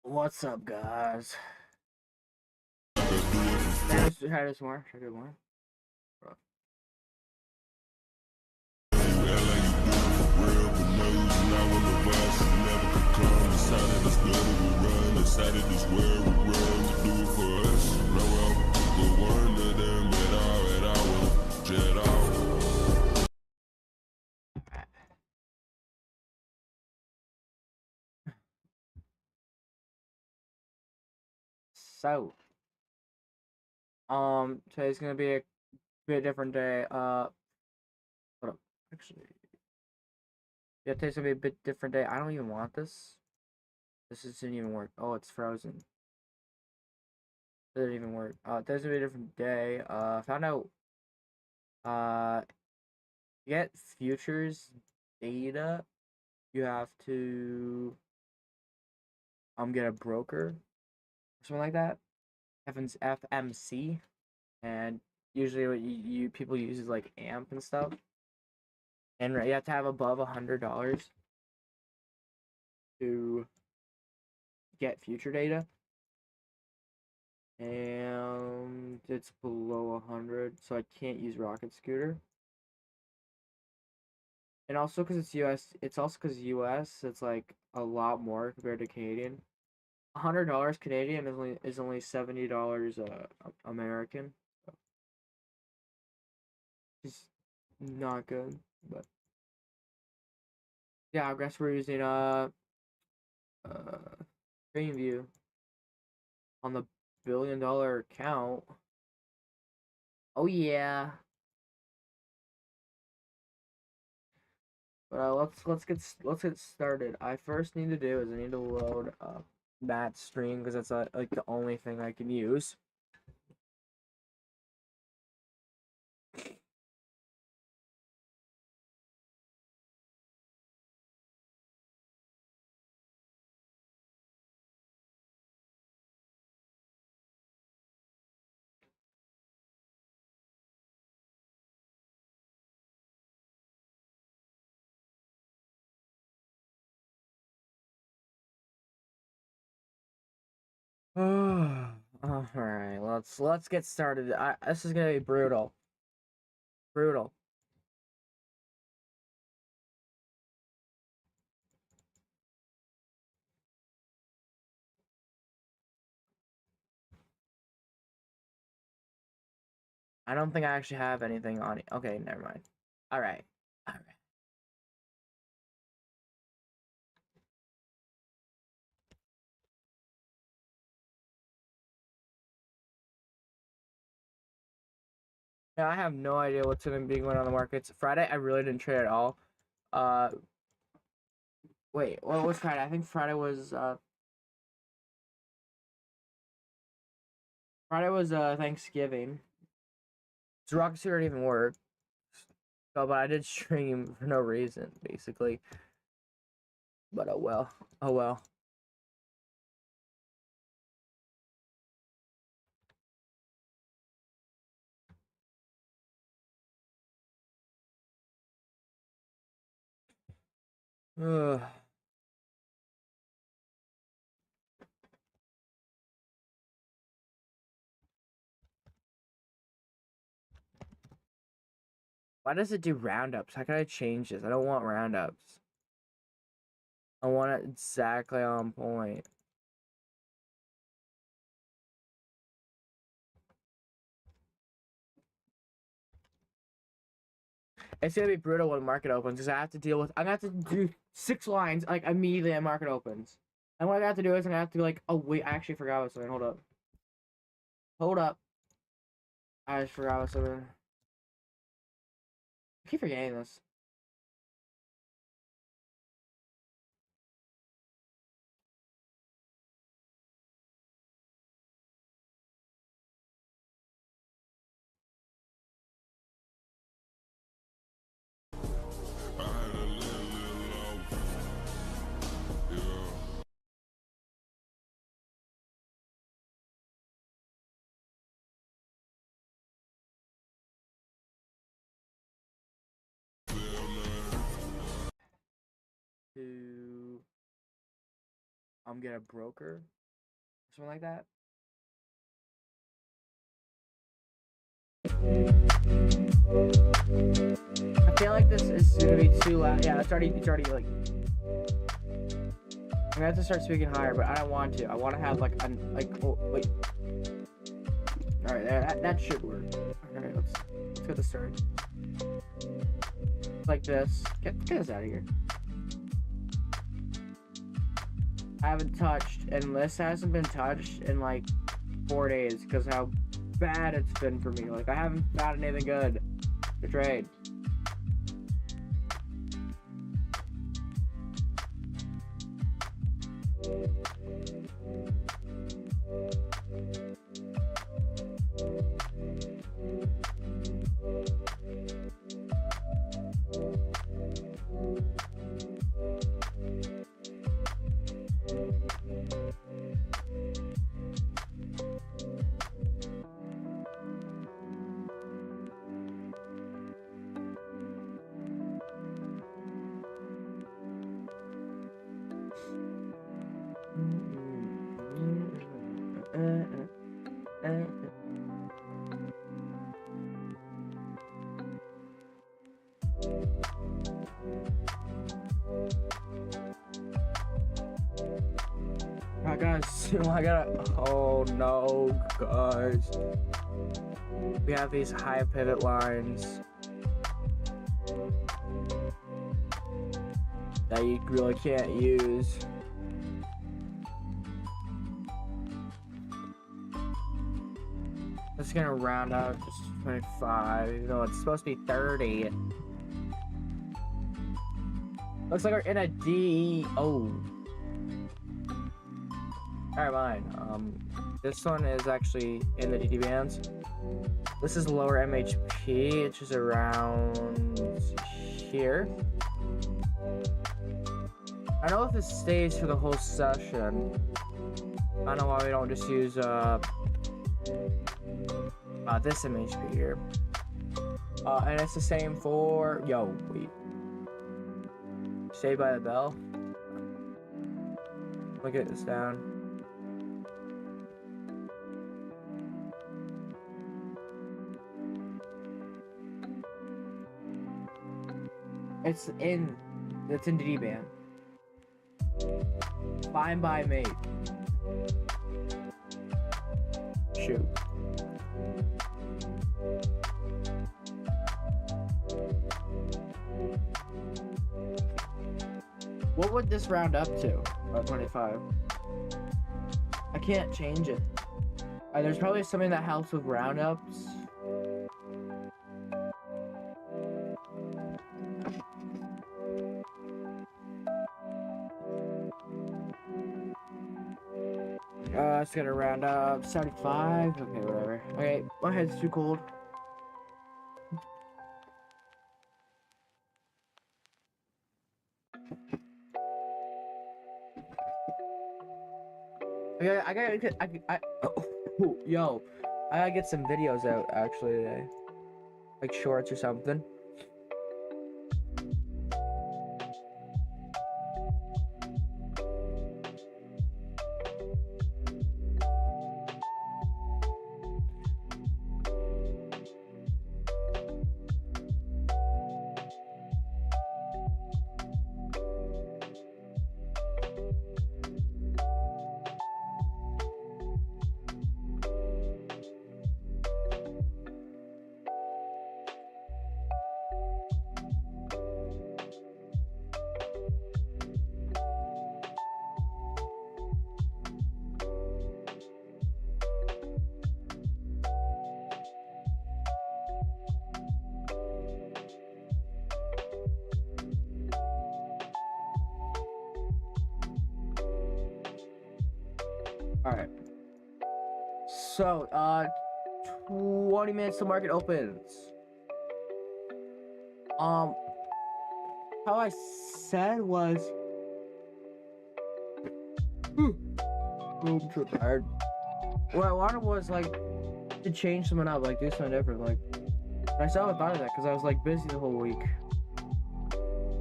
What's up, guys? Try this more. Try this more. So, today's gonna be a bit different day. Hold up. Actually, yeah, today's gonna be a bit different day. I don't even want this. This didn't even work. Oh, it's frozen. It didn't even work. Today's gonna be a different day. Found out. Uh, to get futures data, you have to get a broker or something like that. FMC, and usually what you people use is like AMP and stuff. And you have to have above $100 to get future data, and it's below 100, so I can't use Rocket Scooter. And also because it's US, it's also because US, it's like a lot more compared to Canadian. $100 Canadian is only $70 American. So it's not good, but yeah, I guess we're using Greenview on the $1 billion account. Oh yeah. But let's get started. I first need to do is I need to load up that stream because that's like the only thing I can use. All right, let's get started. This is gonna be brutal. Brutal. I don't think I actually have anything on it. Okay, never mind. All right. All right. Yeah, I have no idea what's gonna be going on the markets. Friday, I really didn't trade at all. Uh, wait, what was Friday? I think Friday was Thanksgiving. So Rocket Suit didn't even work. So, but I did stream for no reason, basically. But oh well. Oh well. Ugh. Why does it do roundups? How can I change this? I don't want roundups. I want it exactly on point. It's gonna be brutal when market opens because I have to deal with. I'm gonna have to do 6 lines like immediately when market opens. And what I have to do is I'm gonna have to be like, oh wait, I actually forgot about something. Hold up. Hold up. I just forgot about something. I keep forgetting this. To get a broker or something like that. I feel like this is gonna be too loud. Yeah, it's already like. I'm gonna have to start speaking higher, but I don't want to. I want to have like oh wait. All right, that should work. All right, let's get this started. Like this. Get this out of here. I haven't touched, and this hasn't been touched in like 4 days because how bad it's been for me. Like I haven't found anything good to trade. I gotta. Oh no, guys. We have these high pivot lines that you really can't use. It's gonna round out just 25, even though it's supposed to be 30. Looks like we're in a D. Oh. Never mind. This one is actually in the DD bands. This is lower MHP, which is around here. I don't know if this stays for the whole session. I don't know why we don't just use this MHP here. And it's the same for wait. Saved by the Bell. Look at this down. It's in DD band. Fine by me. Shoot. What would this round up to? 25. I can't change it. There's probably something that helps with roundups. It's gonna round up 75. Okay, whatever. Okay, my head's too cold. Okay, I gotta get some videos out actually today, like shorts or something. So, 20 minutes till market opens. How I said was, I'm so tired. What I wanted was like to change something up, like do something different. Like, and I still haven't thought of that because I was like busy the whole week.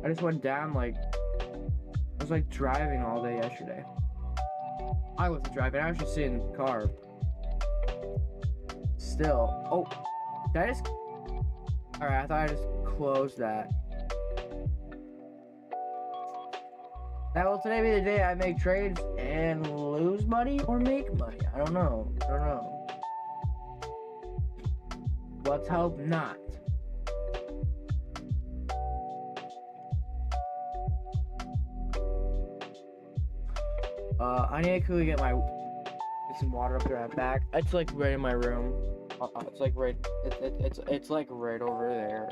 I just went down like I was like driving all day yesterday. I wasn't driving. I was just sitting in the car. Still. Oh, did I just? All right, I thought I just closed that. Now, will today be the day I make trades and lose money or make money? I don't know. Let's hope not. I need to quickly get some water up there at back. It's like right in my room. It's like right. It's like right over there.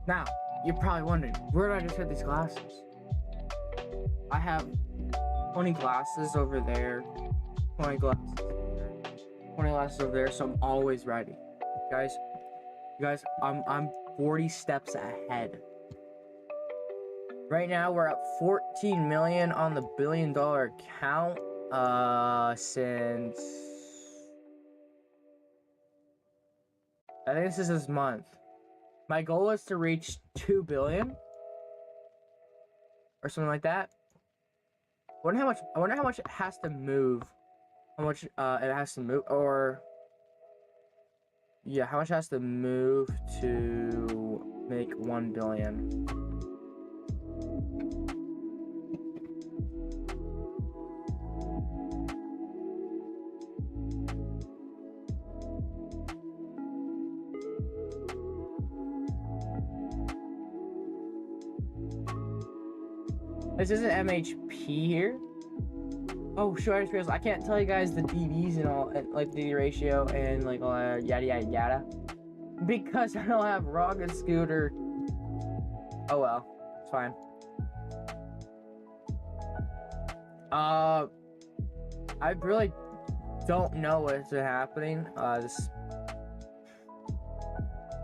Now, you're probably wondering, where did I just get these glasses? I have 20 glasses over there, 20 glasses over there, 20 glasses over there, so I'm always ready. You guys, I'm 40 steps ahead. Right now, we're at 14 million on the $1 billion account, since... I think this month. My goal is to reach 2 billion or something like that. I wonder how much it has to move. How much it has to move, or yeah, how much it has to move to make 1 billion. This isn't MHP here. Oh, sure, I just realized I can't tell you guys the DVs and all, and like the ratio and like all yada yada yada, because I don't have Rocket Scooter. Oh well, it's fine. I really don't know what's happening this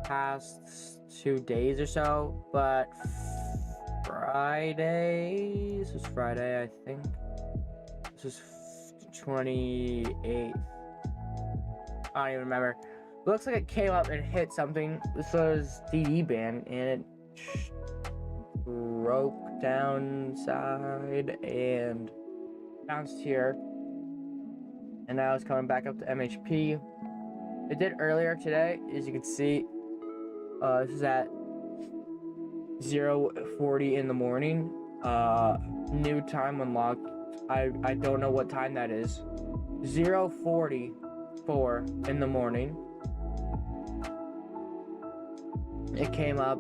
past 2 days or so, but Friday. This was Friday, I think. This was 28th. I don't even remember. Looks like it came up and hit something. This was DD band, and it broke downside and bounced here. And now it's coming back up to MHP. It did earlier today, as you can see. This is at 0:40 in the morning. New time unlocked. I don't know what time that is. 0:44 in the morning. It came up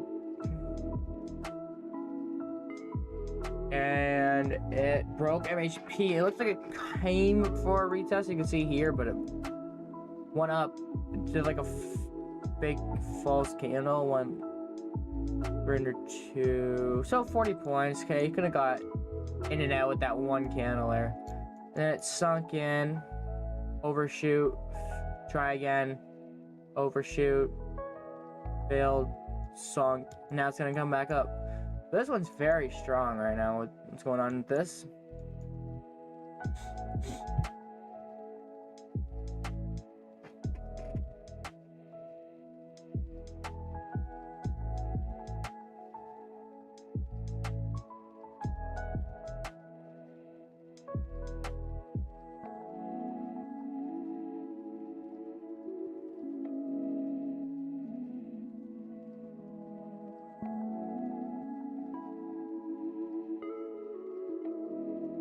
and it broke MHP. It looks like it came for a retest. You can see here, but it went up. It did like a big false candle. Went under 2, so 40 points. Okay, you could have got in and out with that one candle there. Then it sunk in, overshoot, try again, overshoot, failed, sunk. Now it's gonna come back up. This one's very strong right now. What's going on with this?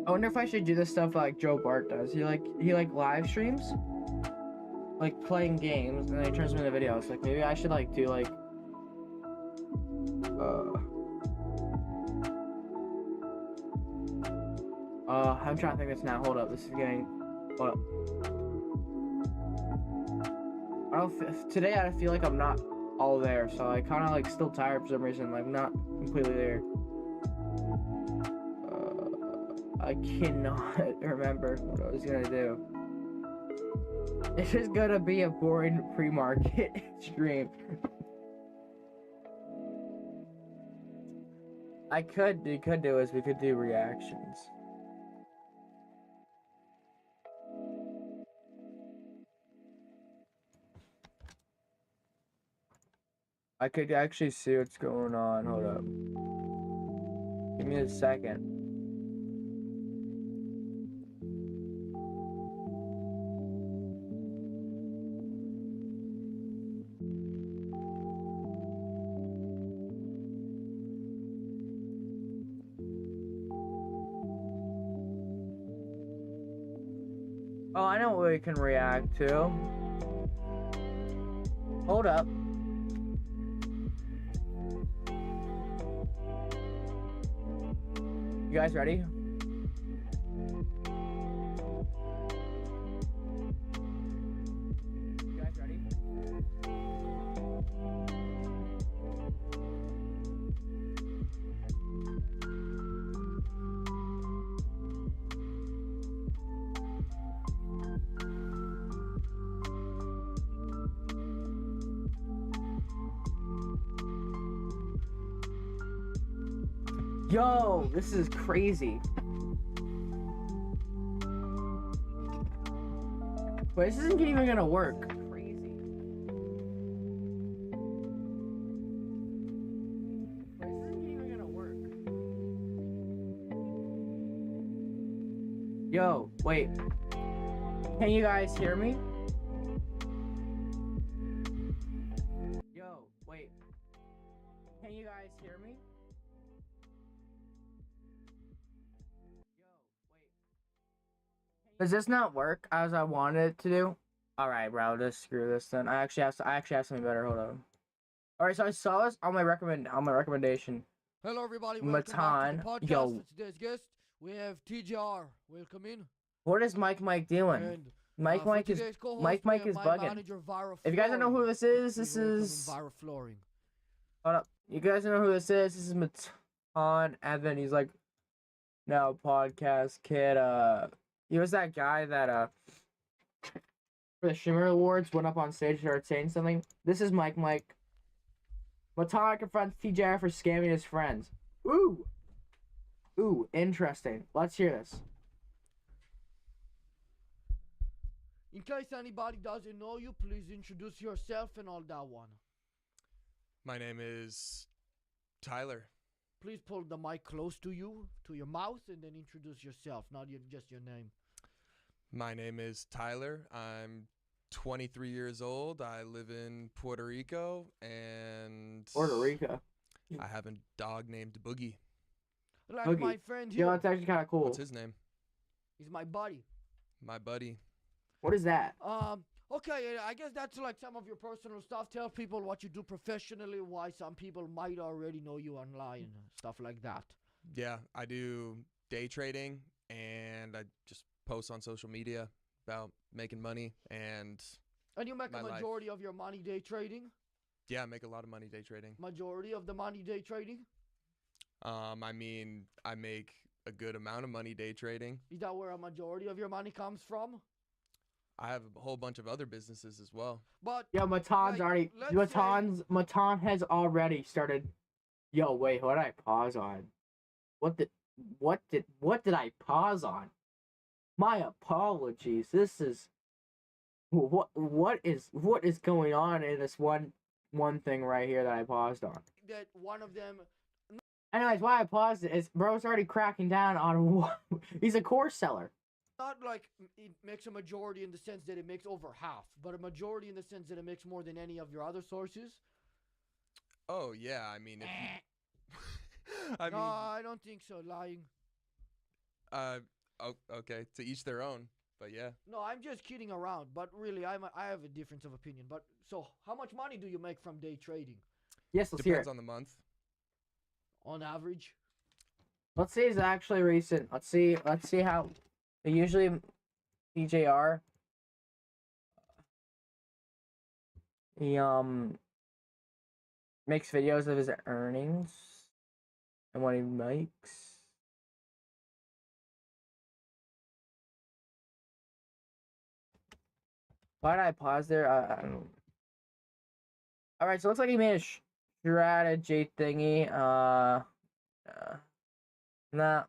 I wonder if I should do this stuff like Joe Bart does. He live streams, like playing games, and then he turns them into videos. Like maybe I should like do like I'm trying to think this now. Hold up. This is getting. Hold up. Today I feel like I'm not all there, so I kind of like still tired for some reason. Like not completely there. I cannot remember what I was gonna do. It's just gonna be a boring pre-market stream. We could do reactions. I could actually see what's going on. Hold up. Give me a second. Oh, I know what we can react to. Hold up. You guys ready? Yo, this is crazy. Wait, this isn't even gonna work. Crazy. Wait, this isn't even gonna work. Yo, wait. Can you guys hear me? Yo, wait. Can you guys hear me? Does this not work as I wanted it to do? All right, bro. Just screw this then. I actually have something better. Hold on. All right, so I saw this on my recommendation. Hello, everybody. Welcome back to the podcast. Yo. Today's guest, we have TJR. Welcome in. What is Mike doing? And, Mike is bugging. If you guys don't know who this is Vira Flooring. Hold up. You guys don't know who this is? This is Matan Evan. He's like now podcast kid. He was that guy that for the Shimmer Awards went up on stage and started saying something. This is Mike. Matan confronts TJR for scamming his friends. Ooh, interesting. Let's hear this. In case anybody doesn't know you, please introduce yourself and all that one. My name is Tyler. Please pull the mic close to you, to your mouth, and then introduce yourself, not just your name. My name is Tyler. I'm 23 years old. I live in Puerto Rico, and Puerto Rico. I have a dog named Boogie. Like Boogie. my friend here. Yo, that's actually kind of cool. What's his name? He's my buddy. My buddy. What is that? Okay, I guess that's like some of your personal stuff. Tell people what you do professionally, why some people might already know you online, stuff like that. Yeah, I do day trading, and I just post on social media about making money and you make a majority of your money day trading? Yeah, I make a lot of money day trading. Majority of the money day trading? I mean, I make a good amount of money day trading. Is that where a majority of your money comes from? I have a whole bunch of other businesses as well. But yeah, Matan's already. Matan has already started. Yo, wait, what did I pause on? What did I pause on? My apologies. This is what is going on in this one thing right here that I paused on. That one of them. Anyways, why I paused it is bro's already cracking down on what he's a course seller. Not like it makes a majority in the sense that it makes over half, but a majority in the sense that it makes more than any of your other sources. Oh yeah, I mean, if you, no, I don't think so. Lying. Okay, to each their own, but yeah. No, I'm just kidding around, but really, I have a difference of opinion. But so, how much money do you make from day trading? Yes, let's hear Depends it. on the month. On average? Let's see it's actually recent. Let's see how usually DJR he makes videos of his earnings and what he makes. Why did I pause there? I don't know. All right, so it looks like he made a strategy thingy. Nah,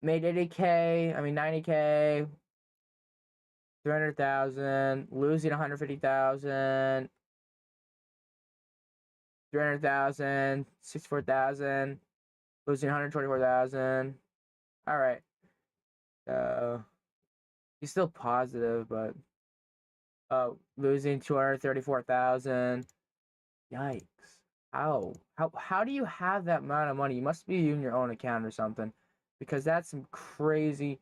made 80K. I mean 90K. 300,000, losing 150,000, 300,000, 64,000, losing 124,000. All right. So he's still positive, but losing 234,000. Yikes. How do you have that amount of money? You must be using your own account or something, because that's some crazy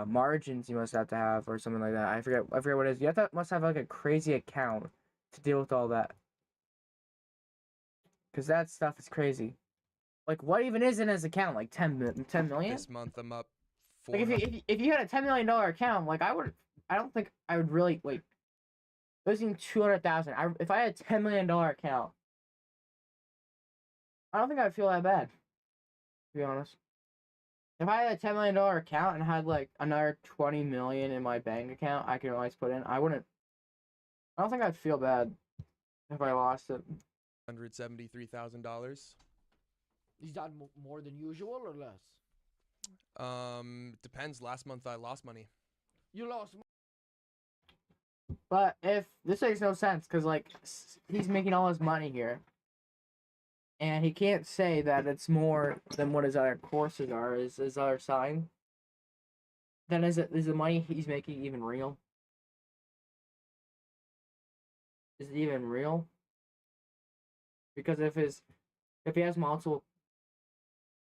margins you must have to have or something like that. I forget what it is. Must have like a crazy account to deal with all that. Because that stuff is crazy. Like, what even is in his account? Like 10 million? This month I'm up Like, 400. if you had a $10 million account, like, I don't think I would really, like, losing 200,000. If I had a $10 million account, I don't think I'd feel that bad, to be honest. If I had a $10 million account and had, like, another 20 million in my bank account I could always put in, I don't think I'd feel bad if I lost it. $173,000. Is that more than usual or less? Depends. Last month I lost money. You lost But if this makes no sense, because like he's making all his money here, and he can't say that it's more than what his other courses are. Is his other sign? Then is the money he's making even real? Is it even real? Because if he has multiple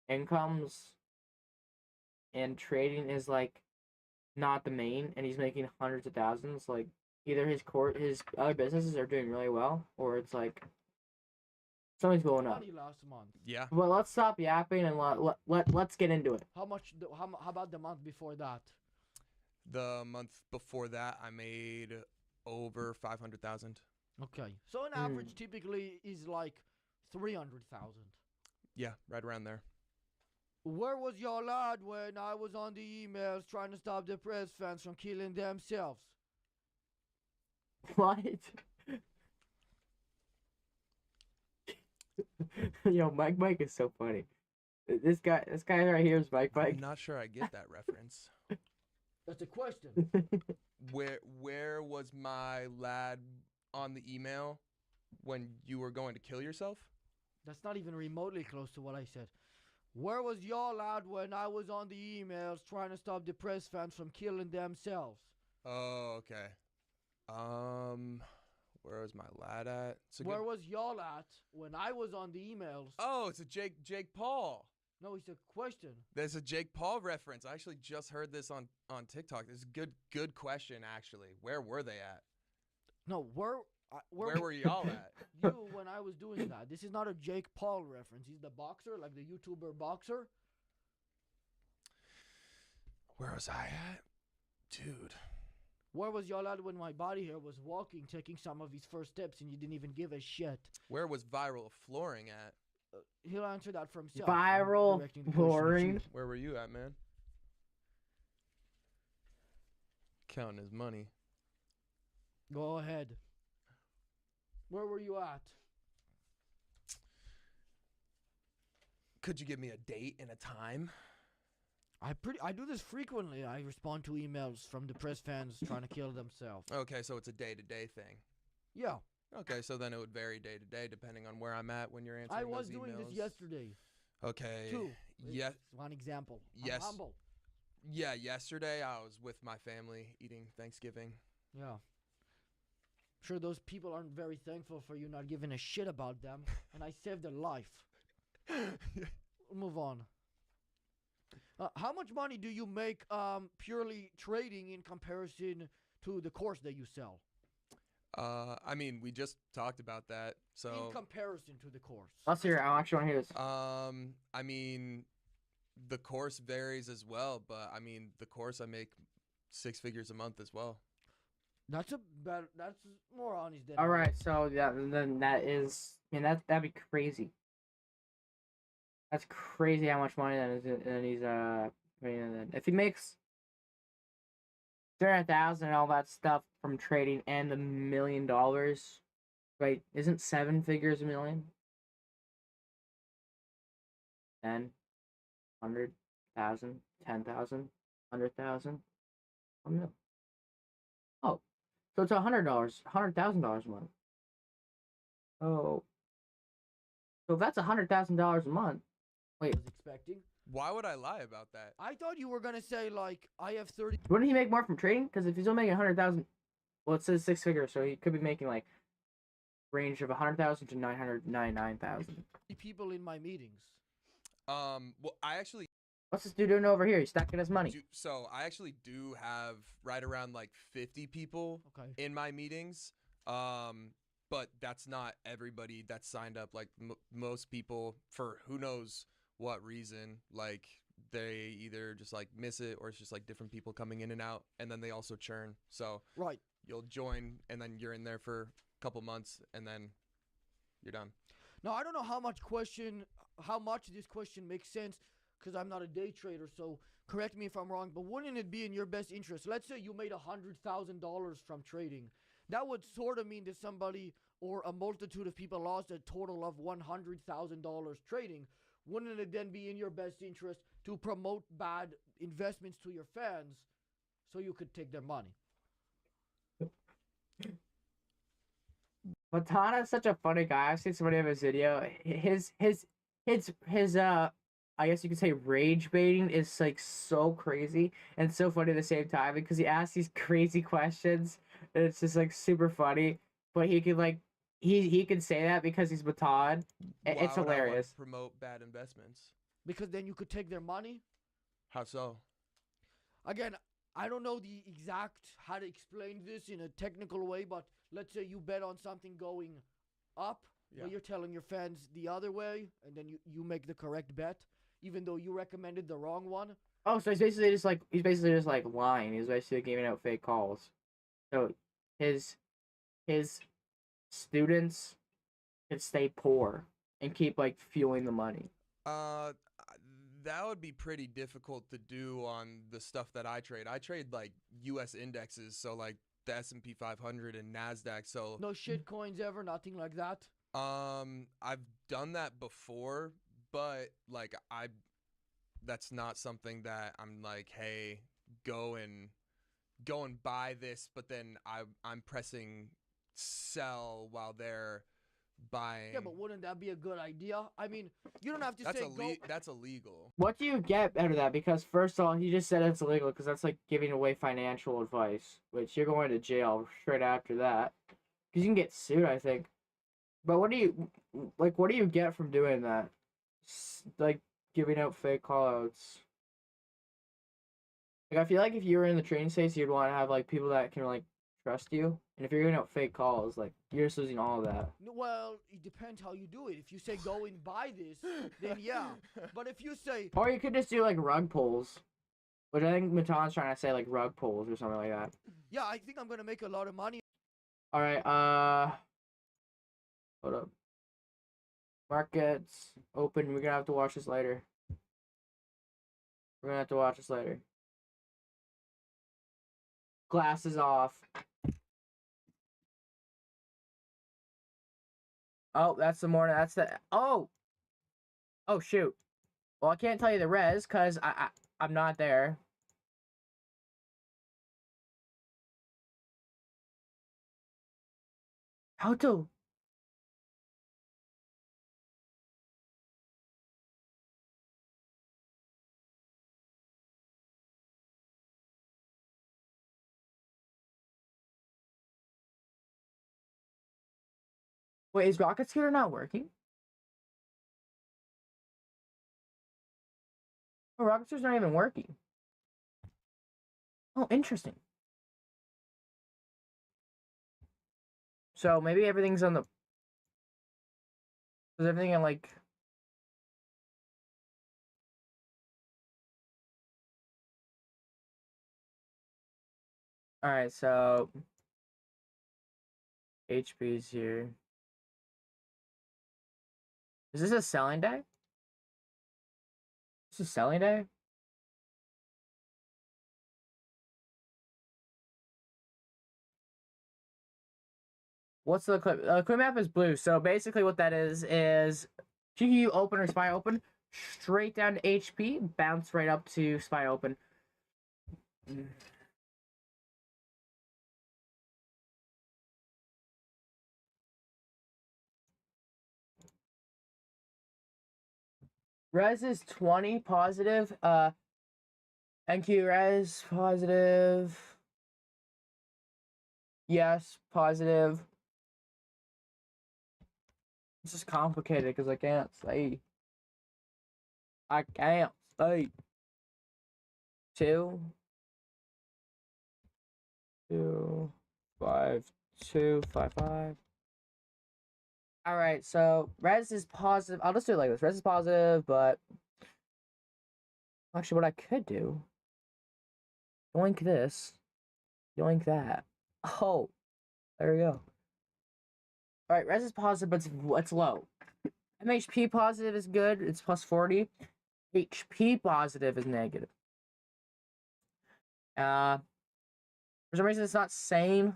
incomes and trading is like not the main, and he's making hundreds of thousands, like either his other businesses are doing really well, or it's like something's going up. money last month. Yeah. Well, let's stop yapping and let's get into it. How much? How about the month before that? The month before that I made over 500,000. Okay, so an average typically is like 300,000. Yeah, right around there. Where was your lad when I was on the emails trying to stop the press fans from killing themselves? What? Yo, Mike is so funny. This guy right here is Mike. I'm not sure I get that reference. That's a question. Where was my lad on the email when you were going to kill yourself? That's not even remotely close to what I said. Where was your lad when I was on the emails trying to stop the press fans from killing themselves? Oh, okay. Where was my lad at? Where was y'all at when I was on the emails? Oh, it's a Jake Paul. No, it's a question. There's a Jake Paul reference. I actually just heard this on TikTok. This is a good question, actually. Where were they at? No, where were y'all at? You when I was doing that. This is not a Jake Paul reference. He's the boxer, like the YouTuber boxer. Where was I at? Dude. Where was y'all at when my body hair was walking, taking some of his first steps, and you didn't even give a shit? Where was Viral Flooring at? He'll answer that for himself. Viral Flooring. Where were you at, man? Counting his money. Go ahead. Where were you at? Could you give me a date and a time? I do this frequently. I respond to emails from the press fans trying to kill themselves. Okay, so it's a day-to-day thing. Yeah. Okay, so then it would vary day to day depending on where I'm at when you're answering I was those doing emails. this yesterday. Okay. Too. Yeah. One example. Yes. I'm humble. Yeah, yesterday I was with my family eating Thanksgiving. Yeah. Sure, those people aren't very thankful for you not giving a shit about them, and I saved their life. Move on. How much money do you make purely trading in comparison to the course that you sell I mean, we just talked about that. So, in comparison to the course? Let's hear it. I actually want to hear this. I mean, the course varies as well, but I mean, the course I make 6 figures a month as well. That's a better. That's more honest than. All right, so yeah, then that is. I mean, that'd be crazy. That's crazy how much money that is. And he's putting in. If he makes 300,000 and all that stuff from trading and the $1 million, right? Isn't 7 figures a million? 10, 100,000, 10,000, 100,000, 1 million. Oh, so it's $100, $100,000 a month. Oh, so if that's $100,000 a month, wait, Was expecting. Why would I lie about that? I thought you were gonna say like I have 30 wouldn't he make more from trading? Because if he's only making 100,000, well, it says 6 figures, so he could be making like range of 100,000 to 999,000. people in my meetings. Well, I actually What's this dude doing over here? He's stacking his money. so I actually do have right around like 50 people Okay. in my meetings. But that's not everybody that's signed up. Like most people, for who knows what reason, like they either just like miss it or it's just like different people coming in and out, and then they also churn. So Right. you'll join and then you're in there for a couple months and then you're done. Now I don't know how much this question makes sense because I'm not a day trader. So correct me if I'm wrong. But wouldn't it be in your best interest? Let's say you made $100,000 from trading. That would sort of mean that somebody or a multitude of people lost a total of $100,000 trading. Wouldn't it then be in your best interest to promote bad investments to your fans so you could take their money? Matana is such a funny guy. I've seen somebody of his video. His I guess you could say rage baiting is like so crazy and so funny at the same time because he asks these crazy questions and it's just like super funny. But he could like he can say that because he's Matan. It's Why would I wanna hilarious. promote bad investments. Because then you could take their money. How so? Again, I don't know the exact how to explain this in a technical way, but let's say you bet on something going up, Yeah. but you're telling your fans the other way, and then you make the correct bet, even though you recommended the wrong one. Oh, so he's basically just like lying. He's basically giving out fake calls. So his his students can stay poor and keep like fueling the money. Uh, that would be pretty difficult to do on the stuff that I trade. I trade like U.S. indexes, so like the S&P 500 and Nasdaq. So No shit coins ever, nothing like that. I've done that before, but like that's not something that I'm like, hey, go and buy this, but then I'm pressing sell while they're buying. Yeah, but wouldn't that be a good idea? I mean, you don't have to That's say go. that's illegal. What do you get out of that? Because first of all, he just said it's illegal because that's like giving away financial advice, which you're going to jail straight after that. Because you can get sued, I think. But what do you get from doing that? Like giving out fake callouts. Like I feel like if you were in the training states, you'd want to have like people that can like trust you. And if you're giving out fake calls, like you're just losing all of that. Well, it depends how you do it. If you say go and buy this, then yeah. But if you say Or you could just do like rug pulls. Which I think Matan's trying to say like rug pulls or something like that. yeah, I think I'm gonna make a lot of money. Alright, hold up. Markets open. We're gonna have to watch this later. We're gonna have to watch this later. Glasses off. Oh, that's the morning. That's the oh. Oh shoot. Well, I can't tell you the res because I'm not there. How to? Wait, is Rocket Scooter not working? Oh, Rocket Scooter's not even working. Oh, interesting. So maybe everything's on the. Is everything in like? All right, so HP's here. Is this a selling day? This is selling day. What's the clip? Clip map is blue. So basically, what that is GQ open or SPY open, straight down to HP, bounce right up to SPY open. Res is 20 positive. NQ res positive. Yes, positive. This is complicated because I can't say. I can't say. 2, 2, 5, 2, 5, 5. All right, so res is positive. I'll just do it like this. Res is positive, but actually, what I could do, yoink this, yoink that. Oh, there we go. All right, res is positive, but it's low. MHP positive is good. It's plus 40. HP positive is negative. For some reason, it's not saying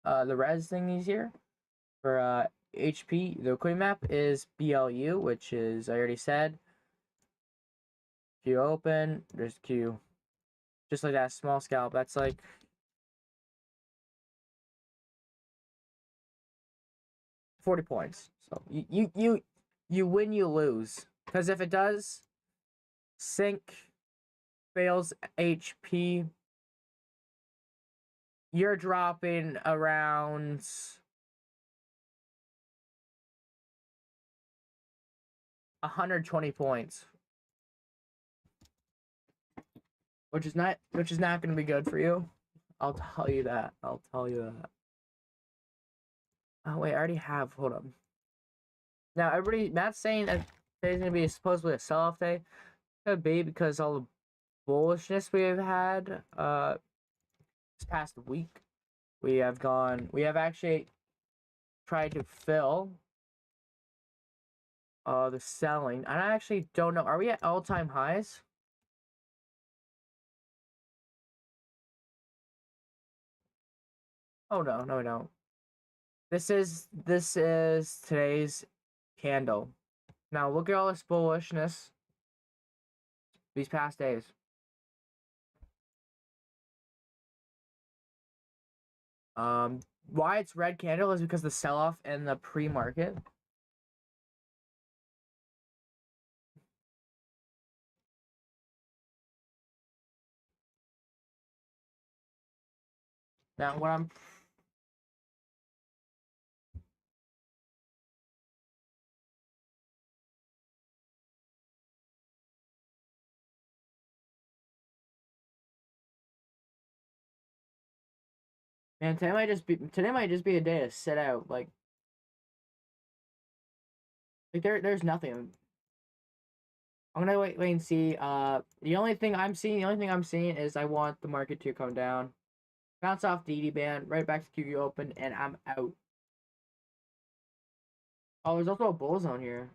the res thing is here. For HP, the equity map is BLU, which is, I already said. Q open, there's Q. Just like that, small scalp. That's like 40 points. So you win, you lose. Because if it does sync, fails HP, you're dropping around 120 points. Which is not gonna be good for you. I'll tell you that. I'll tell you that. Oh wait, I already have. Hold on. Now everybody, Matt's saying that today's gonna be supposedly a sell-off day. Could be because all the bullishness we have had this past week. We have actually tried to fill the selling. And I actually don't know. Are we at all-time highs? Oh no, no, no. This is today's candle. Now look at all this bullishness these past days. Why it's red candle is because the sell-off in the pre-market. Now what I'm Man, today might just be a day to sit out. Like there's nothing. I'm gonna wait and see. The only thing I'm seeing is I want the market to come down, bounce off DD band, right back to QQ open, and I'm out. Oh, there's also a bull zone here.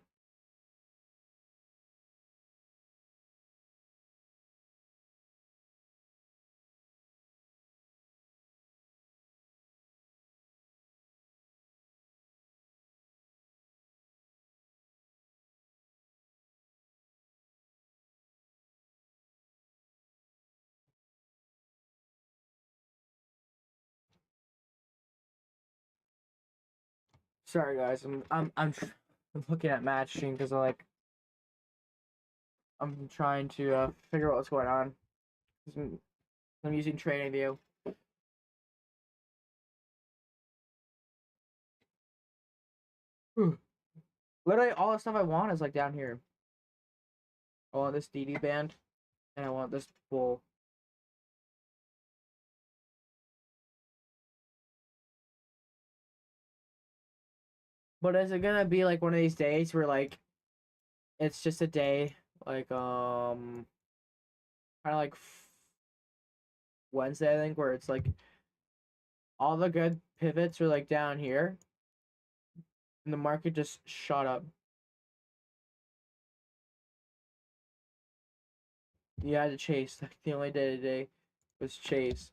Sorry guys, I'm looking at match stream because I'm trying to figure out what's going on. I'm using Trading View. Literally all the stuff I want is like down here. I want this DD band, and I want this bull. But is it gonna be like one of these days where like it's just a day like kind of like Wednesday, I think, where it's like all the good pivots are like down here, and the market just shot up. You had to chase. Like, the only day today was chase.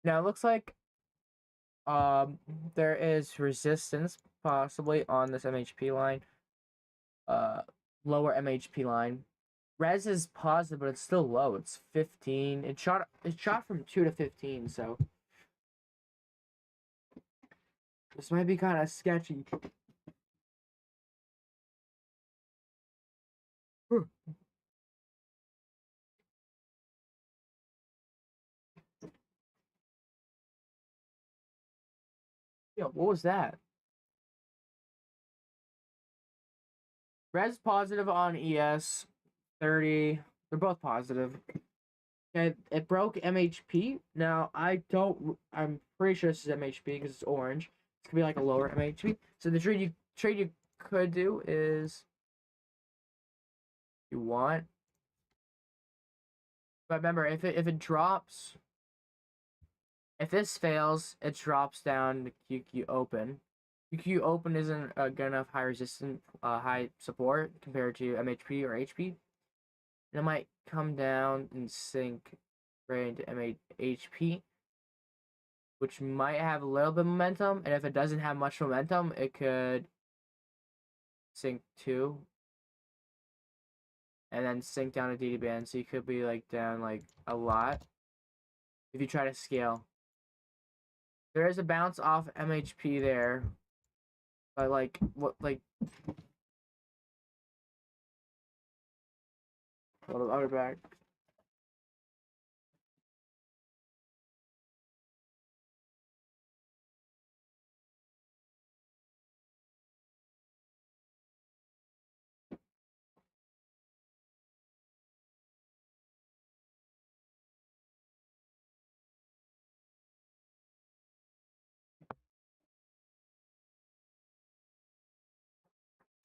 Now it looks like um there is resistance possibly on this MHP line. Uh, lower MHP line. Res is positive, but it's still low. It's 15. It shot from 2 to 15, so this might be kind of sketchy. Yo, what was that? Res positive on ES 30. They're both positive. It broke MHP. Now I'm pretty sure this is MHP because it's orange. It's gonna be like a lower MHP. So the trade you could do is you want. But remember, if it drops, if this fails, it drops down to QQ open. QQ open isn't good enough high resistance, high support compared to MHP or HP. And it might come down and sink right into MHP, which might have a little bit of momentum. And if it doesn't have much momentum, it could sink too, and then sink down to DD band. So you could be like down like a lot if you try to scale. There is a bounce off MHP there, but like what like. Hold on, I'll be back.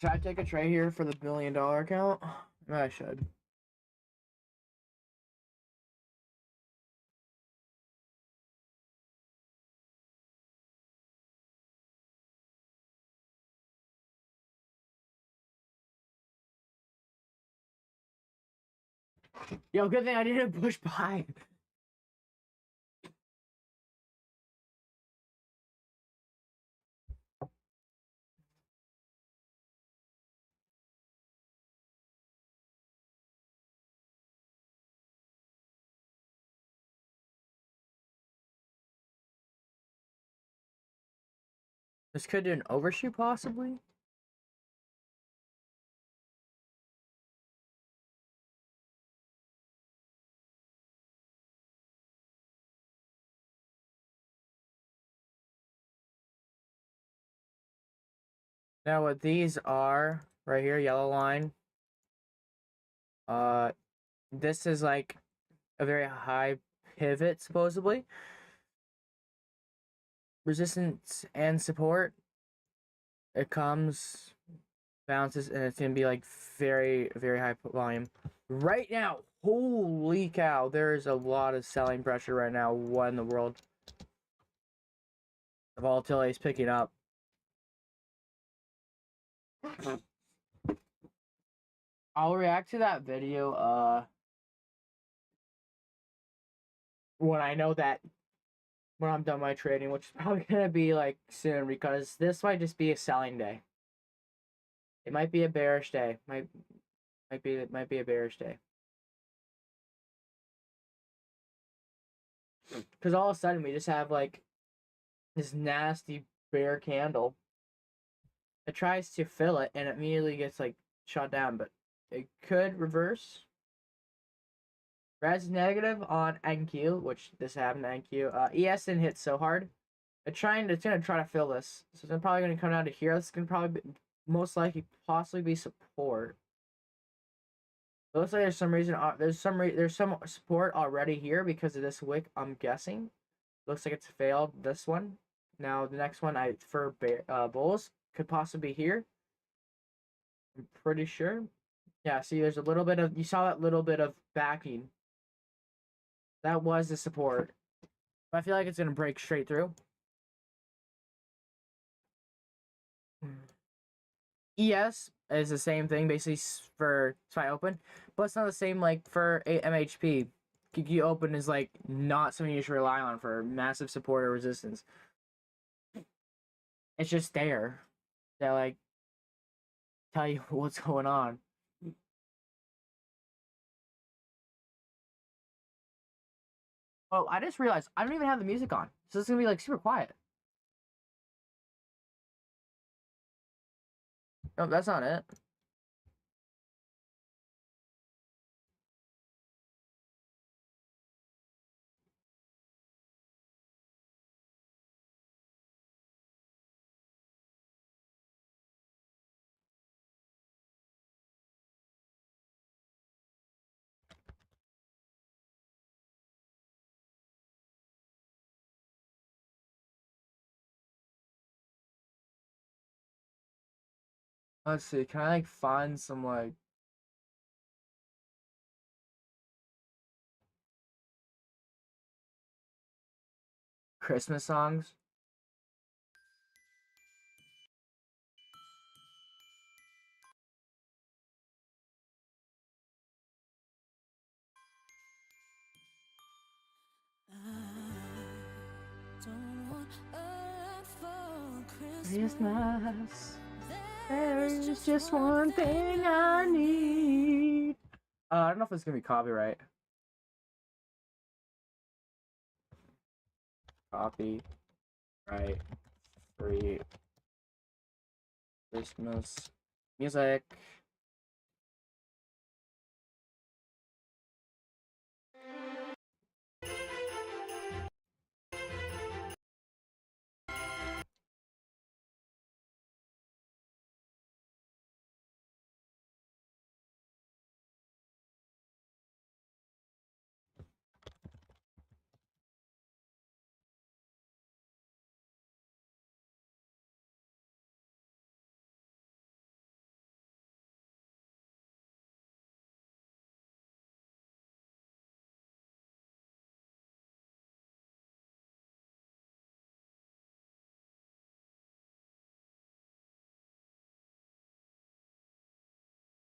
Should I take a trade here for the $1 billion account? I should. Yo, good thing I didn't push buy. This could do an overshoot possibly. Now what these are right here, yellow line. Uh, this is like a very high pivot supposedly. Resistance and support. It comes, bounces, and it's gonna be like very, very high volume. Right now, holy cow, there is a lot of selling pressure right now. What in the world? The volatility is picking up. I'll react to that video when I know that when I'm done my trading, which is probably gonna be like soon because this might just be a selling day. It might be a bearish day. Might be a bearish day. Because all of a sudden we just have like this nasty bear candle. It tries to fill it and it immediately gets like shot down, but it could reverse. Res negative on NQ, which this happened to NQ. ES didn't hit so hard. It's gonna try to fill this. So it's probably gonna come down to here. This is gonna probably most likely possibly be support. It looks like there's some reason there's some support already here because of this wick. I'm guessing. Looks like it's failed this one. Now the next one for bulls could possibly be here. I'm pretty sure. Yeah, see, there's a little bit of, you saw that little bit of backing. That was the support. I feel like it's gonna break straight through. ES is the same thing basically for SPY open, but it's not the same like for MHP. QQ open is like not something you should rely on for massive support or resistance. It's just there. That like tell you what's going on. Oh, I just realized I don't even have the music on, so it's gonna be like super quiet. No, that's not it. Let's see. Can I like find some like Christmas songs? Christmas. There's just one thing I need. I don't know if it's gonna be copyright. Copyright free Christmas music.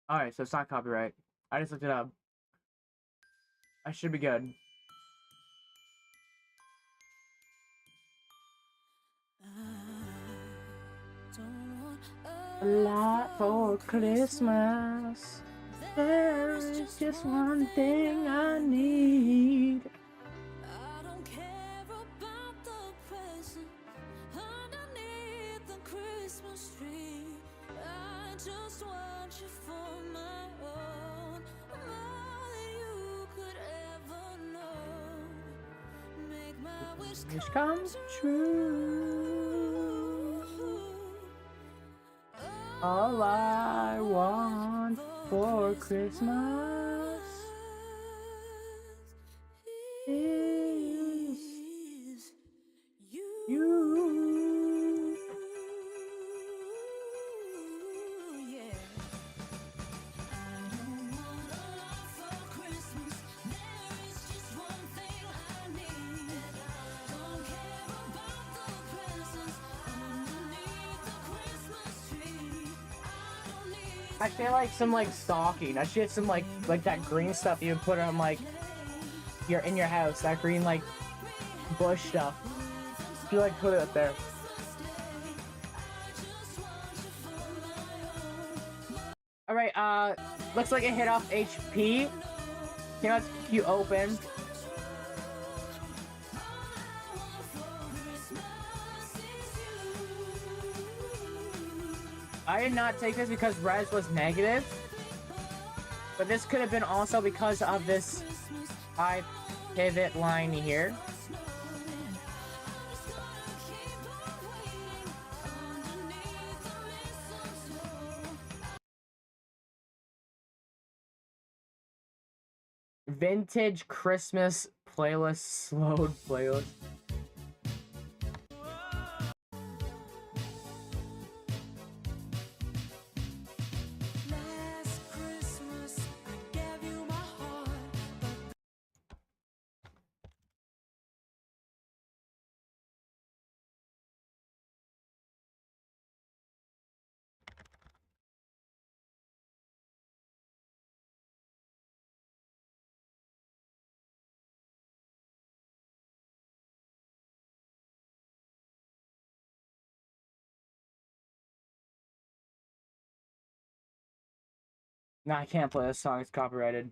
Alright, so it's not copyright. I just looked it up. I should be good. A lot for Christmas. There is just one thing I need. I don't care about the present underneath the Christmas tree. I just want you for my own, more than you could ever know. Make my wish come true. All I want for Christmas is you. Yeah. I don't want a lot for Christmas. There is just one thing I need. Don't care about the presents underneath the Christmas tree. I don't need I feel like some like stocking. I should get some like that green stuff you would put on like your in your house. That green like bush stuff. I feel like put it up there. All right. Looks like it hit off HP. You know, you open. I did not take this because res was negative, but this could have been also because of this high pivot line here. Vintage Christmas playlist, slowed playlist. Last Christmas I gave you my heart, but No, I can't play this song. It's copyrighted.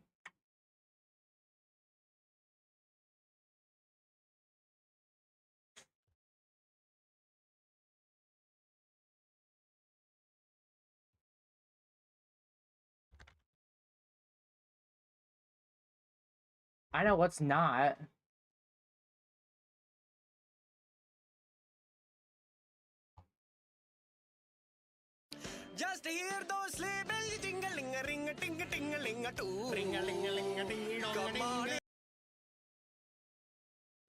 I know what's not. Just hear those sleigh bells jingling, ring a ting a ting a ling a too. Ring a ling a ling a ding dong. Come on,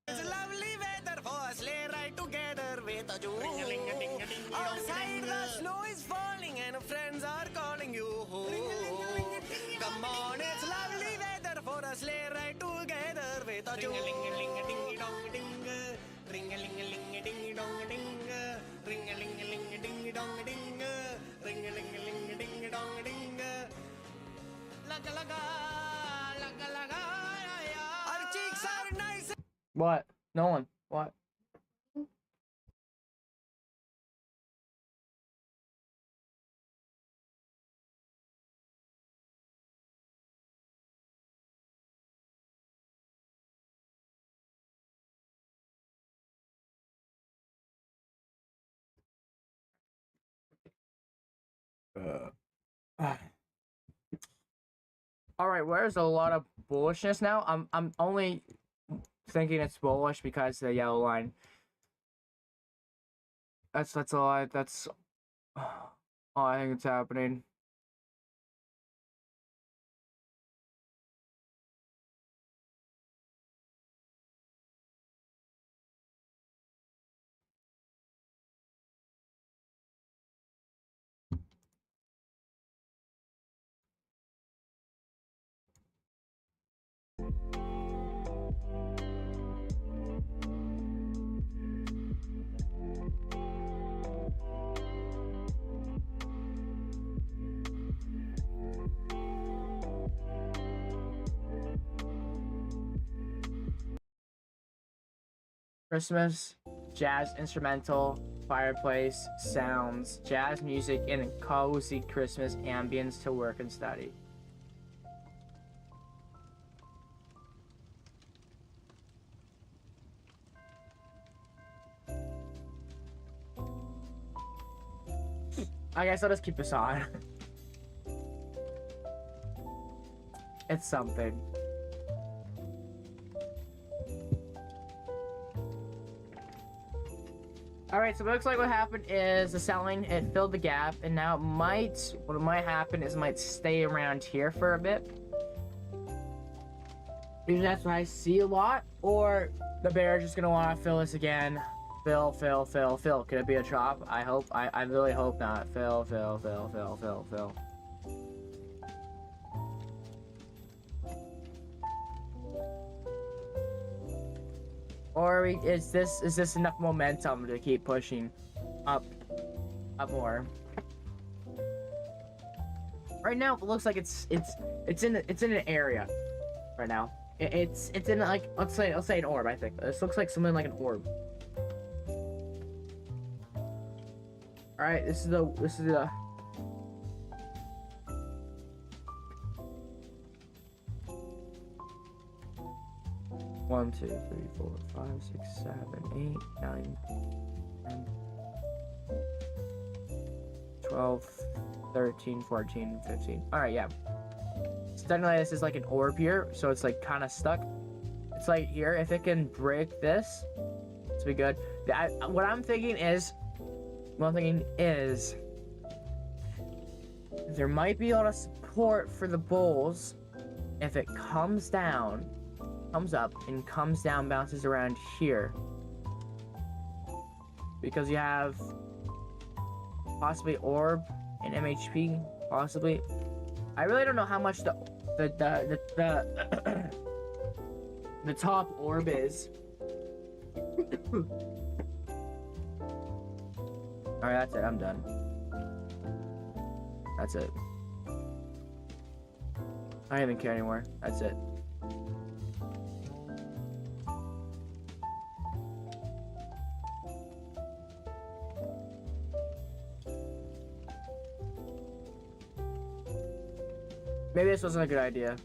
it's lovely weather for a sleigh ride together with a Jew. Ring a ling a ding a ding dong. Outside the snow is falling and friends are calling you home. Come on, it's lovely weather for a sleigh ride together with a Jew. Ring a ling a ling a ding dong ding. Ring a ling a ling a ding dong ding. Ring a ling a ling a ding dong ding. Ring a ling a ling a ding dong ding. Laga laga, laga laga, our cheeks are nice. What? No one. What? All right, where's a lot of bullishness now? I'm only thinking it's bullish because the yellow line. That's that's all I think it's happening. Christmas, jazz instrumental, fireplace, sounds, jazz music, and a cozy Christmas ambience to work and study. I guess I'll just keep this on. It's something. Alright, so it looks like what happened is the selling, it filled the gap, and now what might happen is it might stay around here for a bit. Either that's what I see a lot, or the bear is just gonna want to fill this again. Fill. Could it be a chop? I really hope not. Fill. Or is this enough momentum to keep pushing up more? Right now, it looks like it's in an area. Right now, it's in like let's say an orb. I think this looks like something like an orb. All right, this is the 1, 2, 3, 4, 5, 6, 7, 8, 9, 10, 12, 13, 14, 15. Alright, yeah. So technically this is like an orb here, so it's like kind of stuck. It's like here, if it can break this, it's be good. What I'm thinking is there might be a lot of support for the bulls if it comes down, comes up, and comes down, bounces around here. Because you have possibly orb and MHP, possibly. I really don't know how much the the top orb is. Alright, that's it. I'm done. That's it. I don't even care anymore. That's it. Maybe this wasn't a good idea.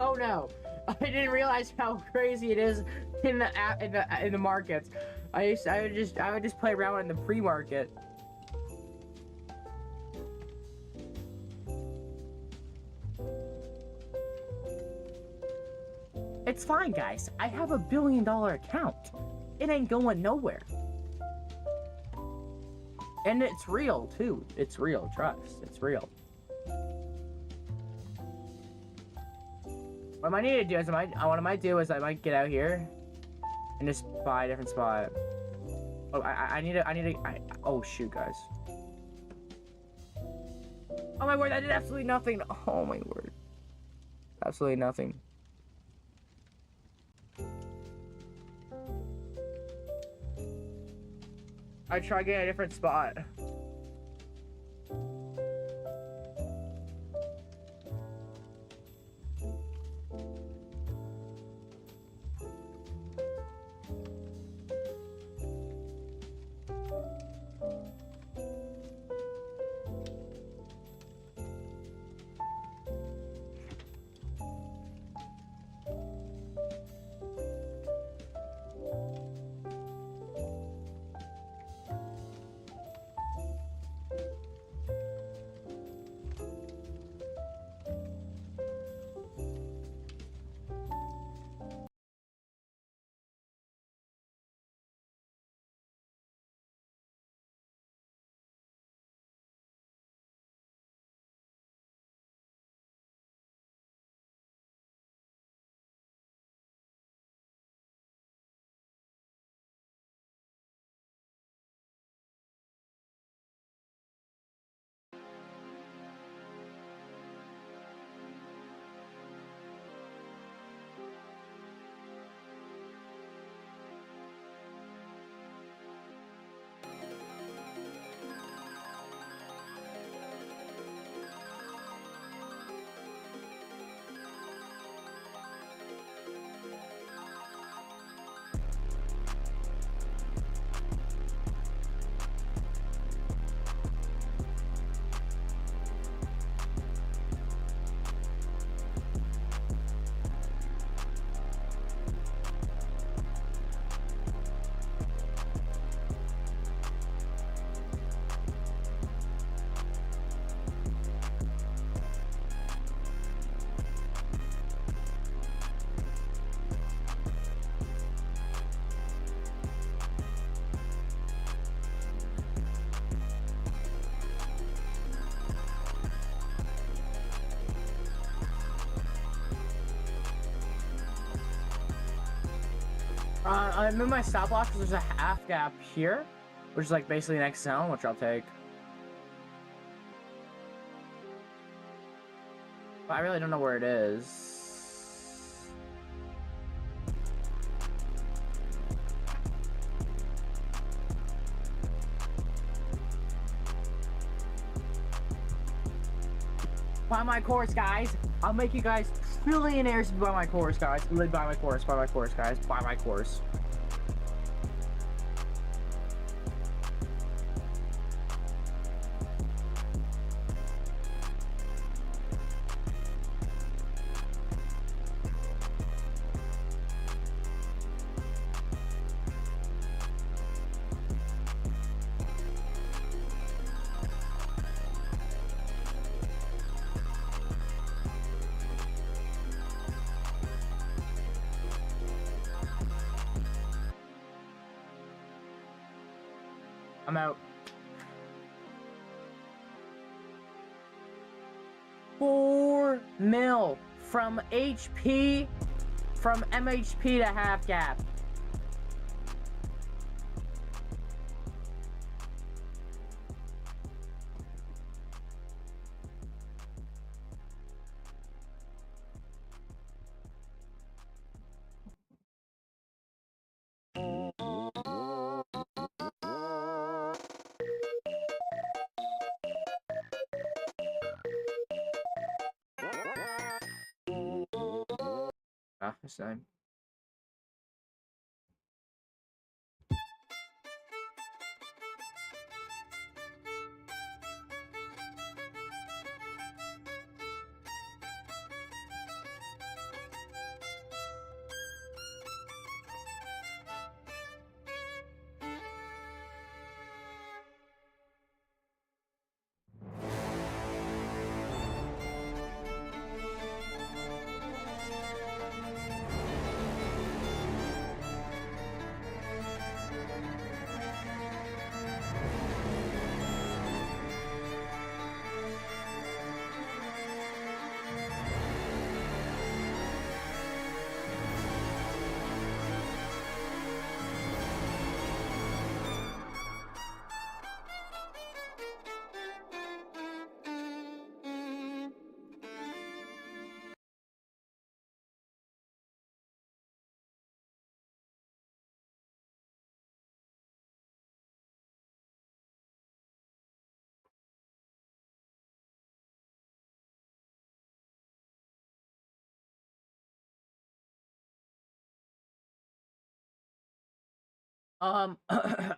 Oh no! I didn't realize how crazy it is in the app in the markets. I would just play around in the pre-market. It's fine, guys. I have $1 billion account. It ain't going nowhere. And it's real too. It's real. Trust. It's real. What I might need to do is what I might do is I might get out here and just buy a different spot. Oh, I need to. Oh shoot, guys. Oh my word! I did absolutely nothing. Oh my word. Absolutely nothing. I try getting a different spot. I moved my stopwatch because there's a half gap here, which is like basically next zone, which I'll take. But I really don't know where it is. Buy my course, guys. I'll make you guys trillionaires if you buy my course, guys. Buy my course, guys. Buy my course. I'm out. 4 mil from HP, from MHP to half cap. Ah, this time.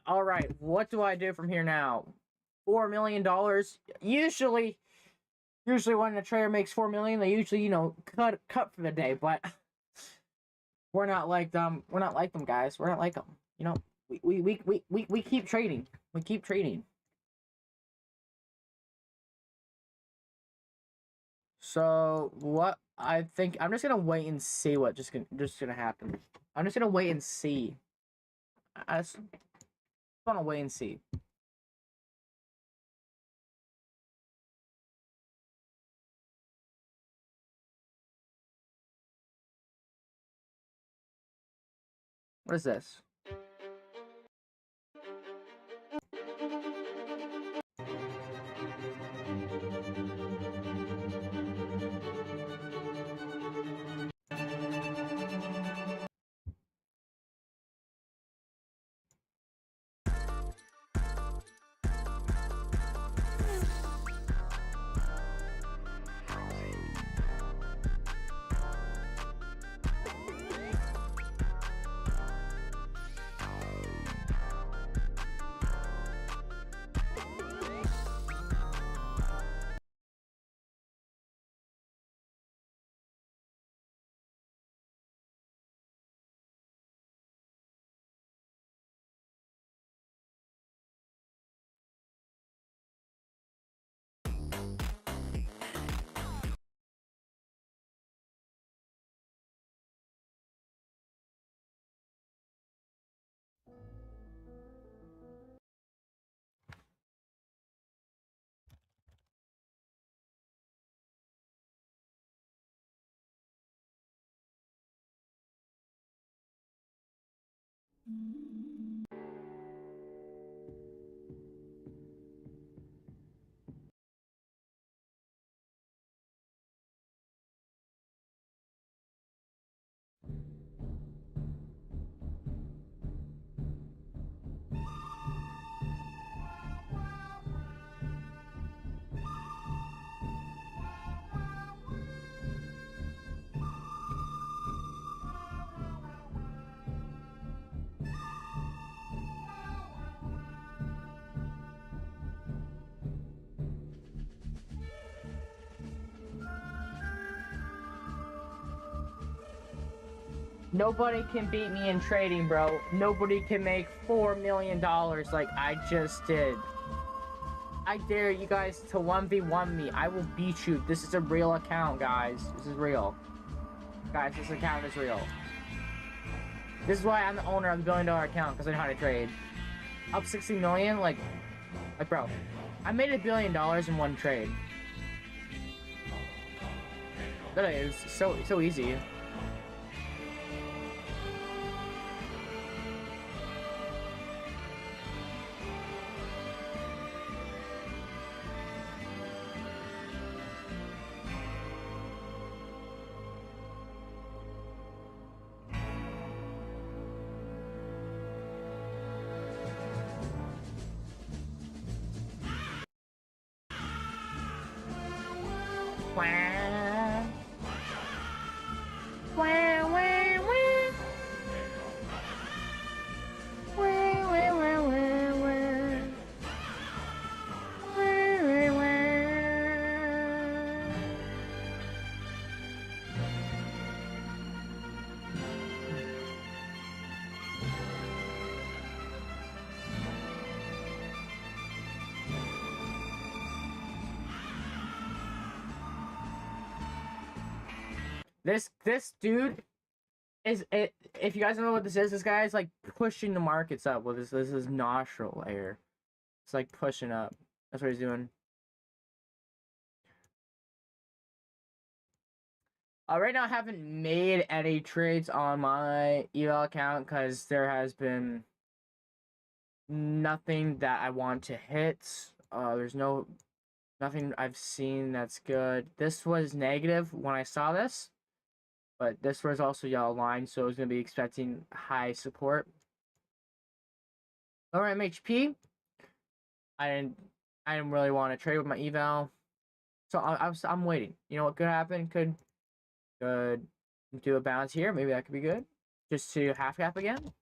All right. What do I do from here now? $4 million. Usually when a trader makes 4 million, they usually cut for the day. But we're not like them. We're not like them, guys. We're not like them. We keep trading. We keep trading. So what I think, I'm just gonna wait and see what just gonna happen. I'm just gonna wait and see. I just wanna wait and see. What is this? Nobody can beat me in trading, bro. Nobody can make $4 million like I just did. I dare you guys to 1v1 me. I will beat you. This is a real account, guys. This is real. Guys, this account is real. This is why I'm the owner of the $1 billion account, because I know how to trade. Up 60 million, like bro, I made $1 billion in one trade. Literally, it's so easy. Wah. Wah, wah, wah. Wah, wah, wah, wah, wah. Wah, wah, wah. This dude is it. If you guys don't know what this guy is like pushing the markets up with this is nostril air. It's like pushing up. That's what he's doing. Right now I haven't made any trades on my eval account because there has been nothing that I want to hit. There's nothing I've seen that's good. This was negative when I saw this, but this was also yellow line, so I was gonna be expecting high support. Lower MHP, I didn't really want to trade with my eval, so I'm waiting. You know what could happen? Could do a bounce here. Maybe that could be good. Just to half cap again.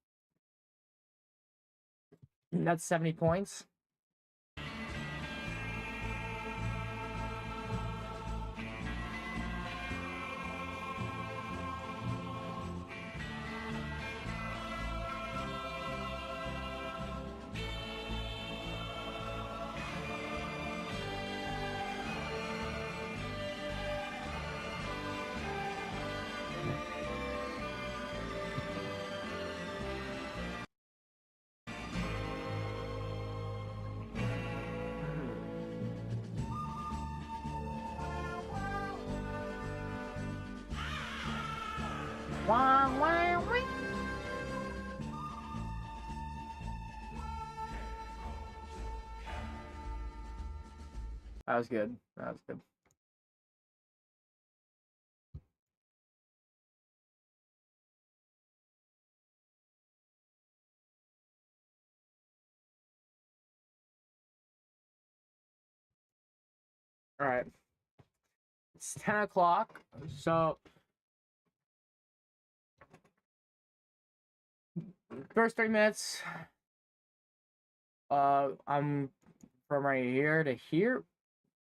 That's 70 points. Wah, wah, wah. That was good. That was good. All right. It's 10 o'clock, so first 3 minutes. I'm from right here to here.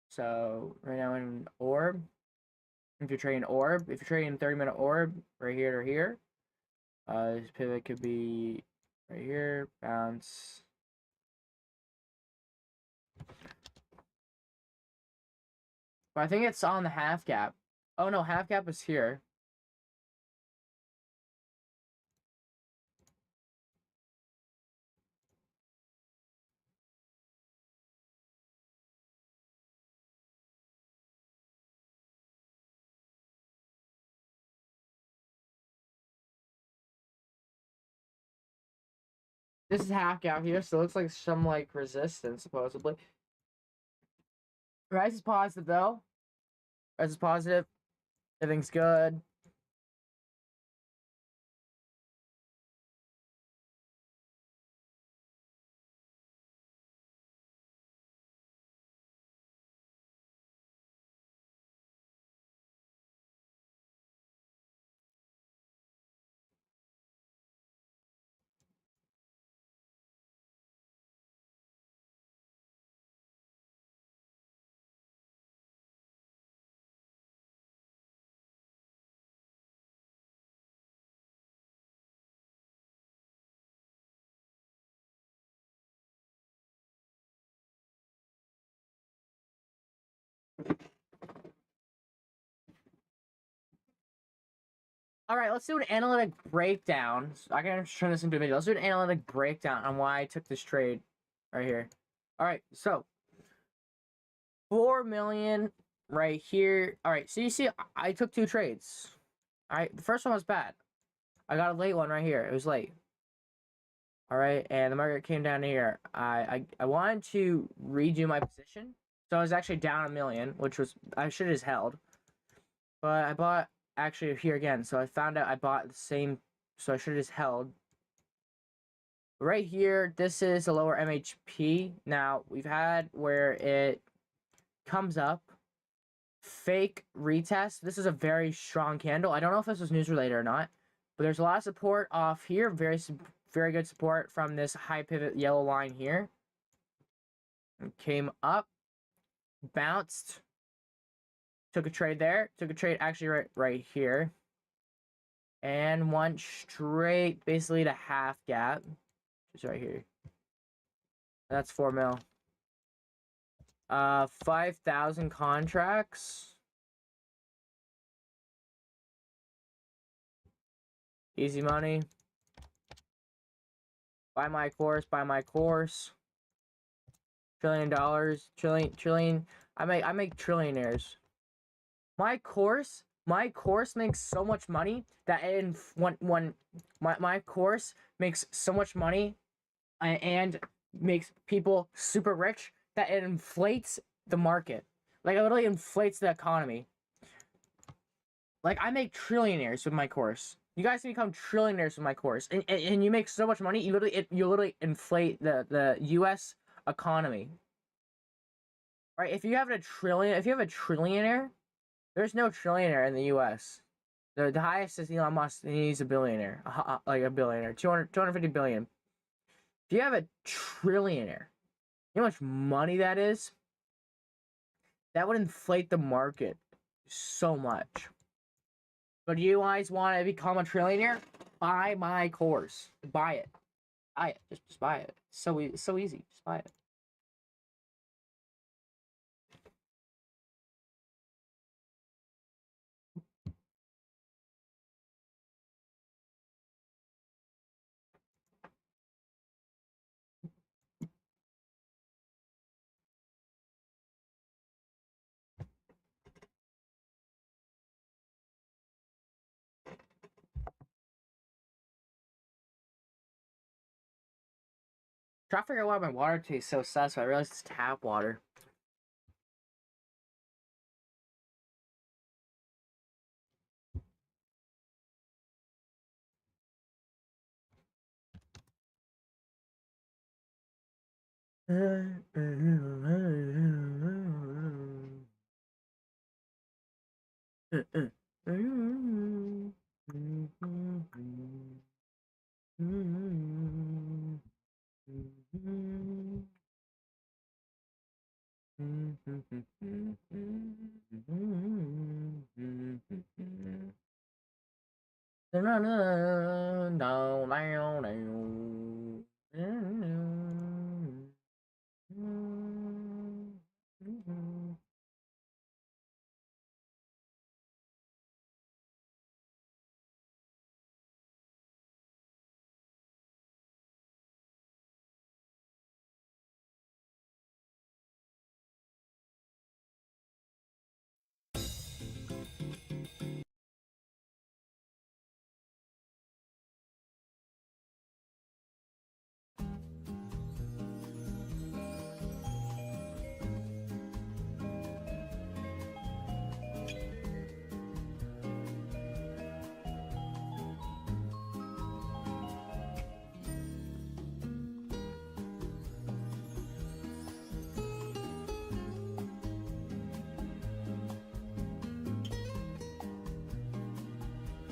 So right now in orb. If you're trading orb, if you're trading 30-minute orb, right here to here. This pivot could be right here, bounce. But I think it's on the half gap. Oh no, half gap is here. This is half gap here, so it looks like some like resistance supposedly. Rise is positive though. Rise is positive. Everything's good. All right, let's do an analytic breakdown. So I can turn this into a video. Let's do an analytic breakdown on why I took this trade right here. All right, so 4 million right here. All right, so you see, I took 2 trades. All right, the first one was bad. I got a late one right here. It was late. All right, and the market came down here. I wanted to redo my position, so I was actually down 1 million, which was I should have just held. But I bought actually here again, so I found out I bought the same, so I should have just held. Right here, this is a lower MHP. Now we've had where it comes up, fake retest. This is a very strong candle. I don't know if this was news related or not, but there's a lot of support off here. Very good support from this high pivot yellow line here. It came up, bounced, took a trade there, took a trade actually right here, and went straight basically to half gap, just right here. That's 4 mil. 5,000 contracts. Easy money. Buy my course, buy my course. $1 trillion, trillion. I make trillionaires. My course makes so much money that when my course makes so much money and makes people super rich that it inflates the market. Like, it literally inflates the economy. Like, I make trillionaires with my course. You guys can become trillionaires with my course, and you make so much money. You literally inflate the U.S. economy. Right? If you have a trillionaire, there's no trillionaire in the U.S. The highest is Elon Musk, and he's a billionaire, like a billionaire, 250 billion. If you have a trillionaire, you know how much money that is? That would inflate the market so much. But you guys want to become a trillionaire? Buy my course. Buy it. Buy it. Just buy it. So easy. Just buy it. Try to figure out why my water tastes so sus, but I realized it's tap water.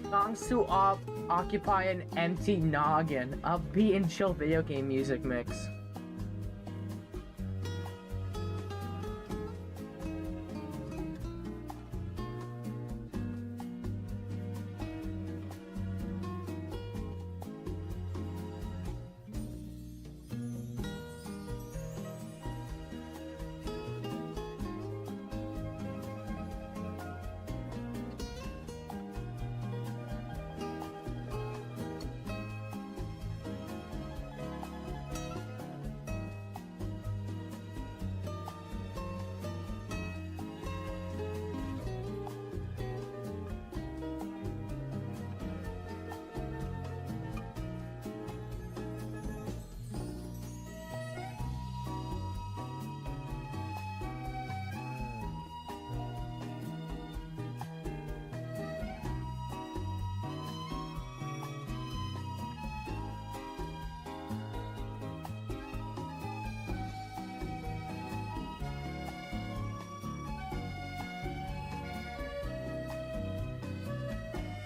Songs to occupy an empty noggin. Upbeat and chill video game music mix.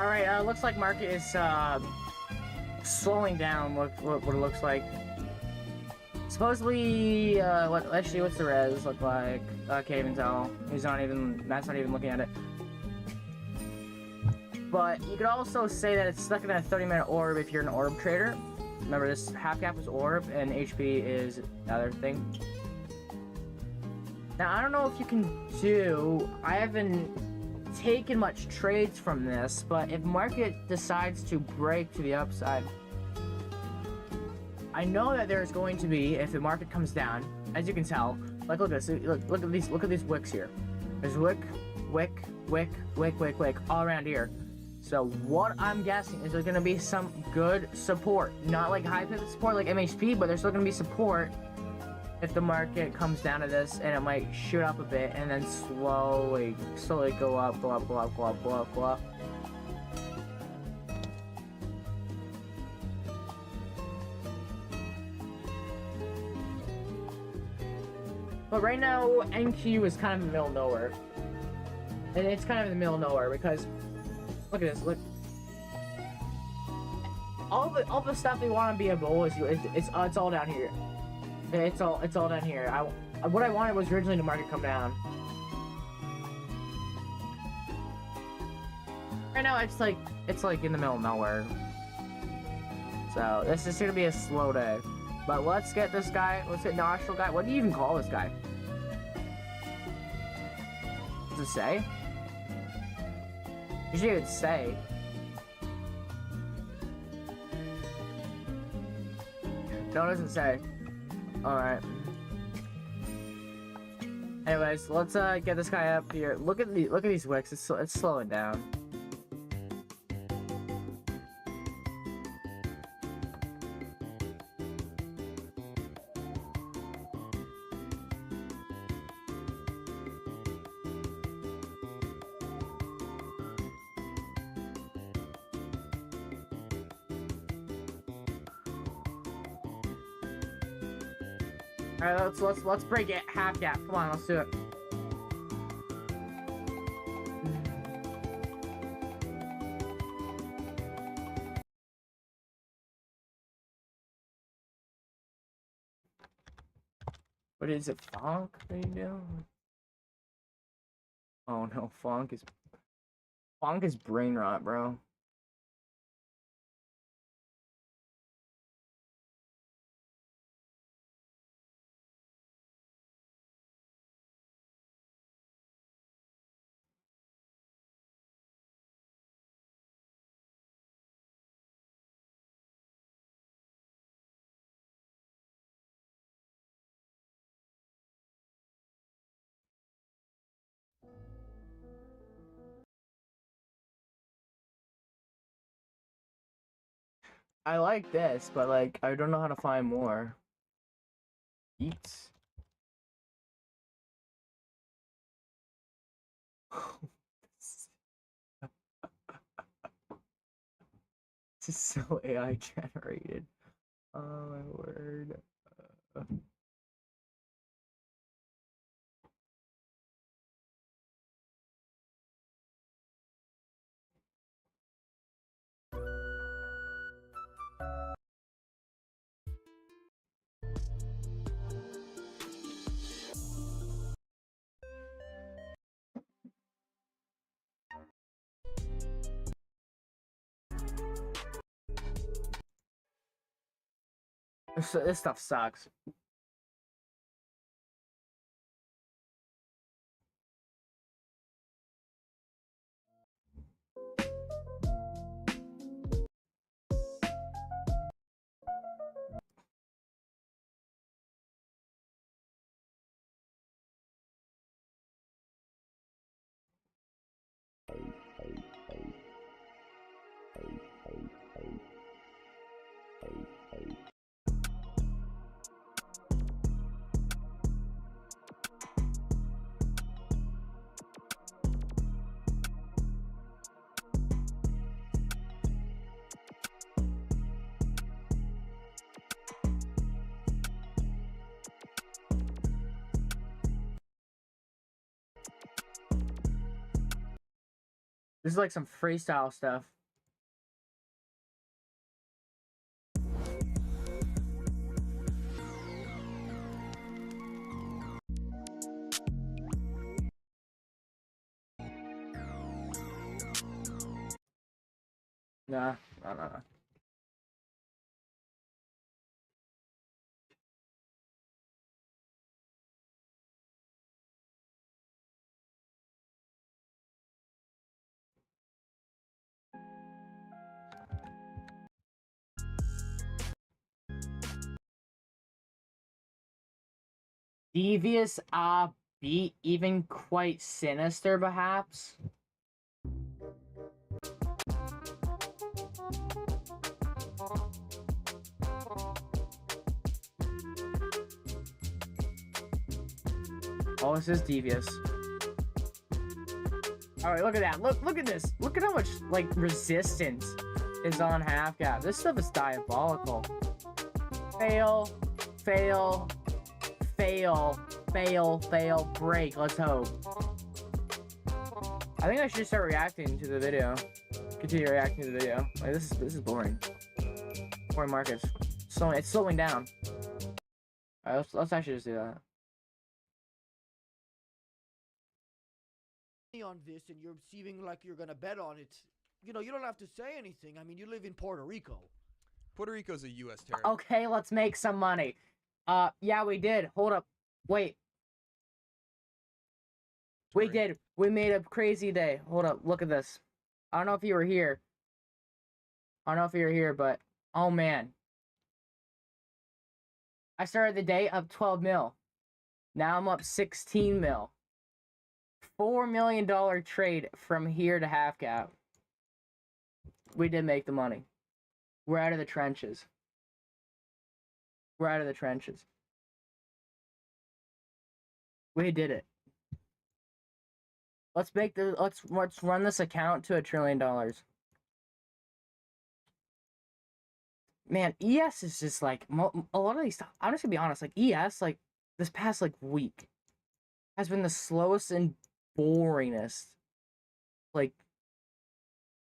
All right. Looks like market is slowing down. What it looks like. Supposedly, what's the res look like? Can't even tell. He's not even. That's not even looking at it. But you could also say that it's stuck in a 30-minute orb if you're an orb trader. Remember, this half cap is orb and HP is the other thing. Now, I don't know if you can do... I haven't taken much trades from this, but if market decides to break to the upside, I know that there's going to be, if the market comes down, as you can tell, like look at this, look at these wicks here. There's wick, all around here. So what I'm guessing is there's gonna be some good support, not like high pivot support like MHP, but there's still gonna be support if the market comes down to this, and it might shoot up a bit and then slowly go up. But right now, NQ is kind of in the middle of nowhere. And it's kind of in the middle of nowhere because, look at this, look. All the stuff they want to be a bull is it's all down here. It's all down here. What I wanted was originally the market come down. Right now it's like in the middle of nowhere. So this is gonna be a slow day. But let's get this guy. Let's get nostril guy. What do you even call this guy? Does it say? Usually it would say. No, it doesn't say. Alright. Anyways, let's get this guy up here. Look at these wicks. It's slowing down. Alright, let's break it. Half gap. Come on, let's do it. What is it, Fonk? What are you doing? Oh no, Fonk is brain rot, bro. I like this, but like I don't know how to find more. Eats. This is so AI generated. Oh my word. This stuff sucks. This is like some freestyle stuff. Nah, no. Devious, be even quite sinister, perhaps? Oh, this is devious. Alright, look at that. Look at this. Look at how much, like, resistance is on half gap. This stuff is diabolical. Fail, fail, fail, fail, fail, break. Let's hope. I think I should start reacting to the video. Continue reacting to the video. Like, this is boring. Boring markets. It's slowing down. Alright, let's actually just do that. On this and you're seeming like you're gonna bet on it, you know, you don't have to say anything. I mean, you live in Puerto Rico. Puerto Rico's a U.S. territory. Okay, let's make some money. Yeah, we did. Hold up. Wait. We did. We made a crazy day. Hold up. Look at this. I don't know if you were here. But oh man. I started the day up 12 mil. Now I'm up 16 mil. $4 million trade from here to half cap. We did make the money. We're out of the trenches. We did it. Let's run this account to $1 trillion. Man, ES is just like a lot of these. I'm just gonna be honest. Like ES, like this past like week, has been the slowest and boringest, like,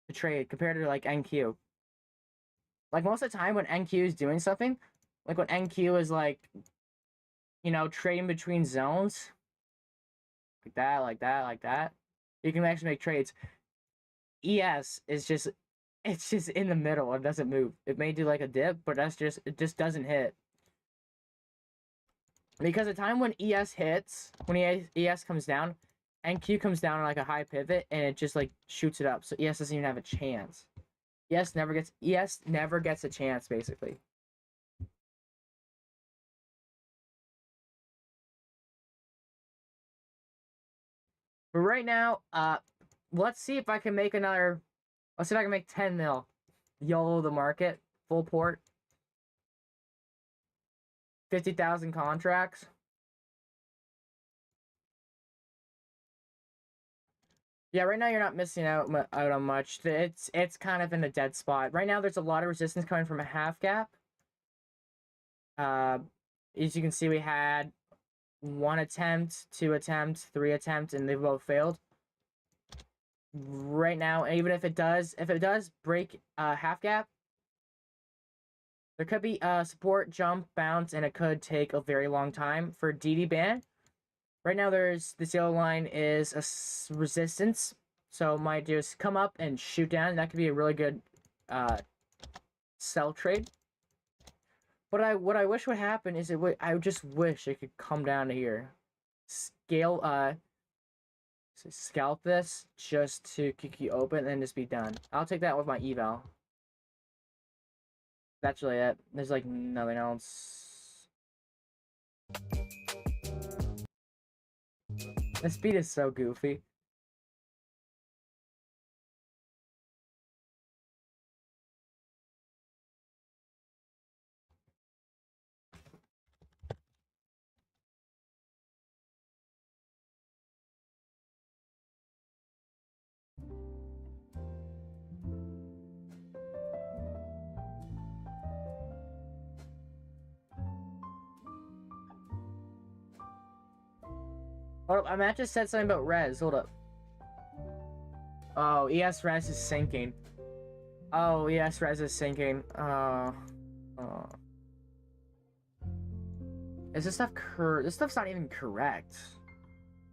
to trade compared to like NQ. Like most of the time when NQ is doing something, like when NQ is like, you know, trading between zones, like that, you can actually make trades. ES is just, it's just in the middle. It doesn't move. It may do like a dip, but it just doesn't hit. Because the time when ES hits, when ES comes down, NQ comes down on like a high pivot and it just like shoots it up. So ES doesn't even have a chance. ES never gets a chance, basically. But right now, let's see if I can make 10 mil. YOLO the market, full port. 50,000 contracts. Yeah, right now you're not missing out on much. It's kind of in a dead spot. Right now there's a lot of resistance coming from a half gap. As you can see, we had 1 attempt, 2 attempts, 3 attempts, and they both failed. Right now, even if it does break half gap, there could be a support, jump, bounce, and it could take a very long time for DD ban. Right now, this yellow line is a resistance, so might just come up and shoot down. That could be a really good sell trade. But what I wish would happen is I just wish it could come down to here, scalp this just to kick you open and then just be done. I'll take that with my eval. That's really it. There's like nothing else. The speed is so goofy. Hold up, Matt just said something about res. Hold up. Oh, ES res is sinking. Oh, ES res is sinking. Is this stuff this stuff's not even correct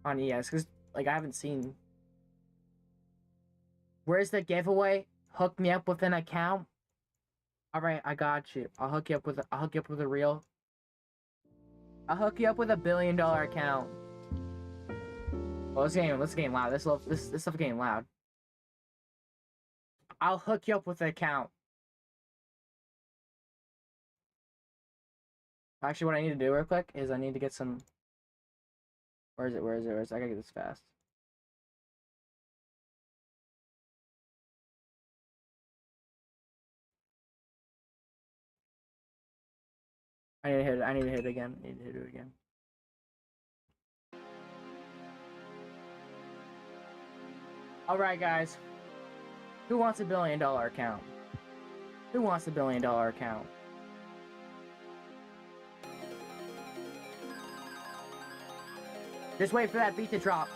on ES, because like I haven't seen. Where's the giveaway? Hook me up with an account. All right, I got you. I'll hook you up with a reel. I'll hook you up with $1 billion account. Well, this game loud. This stuff getting loud. I'll hook you up with an account. Actually, what I need to do real quick is I need to get some. Where is it? I gotta get this fast. I need to hit it. I need to hit it again. I need to hit it again. All right, guys. Who wants $1 billion account? Who wants $1 billion account? Just wait for that beat to drop.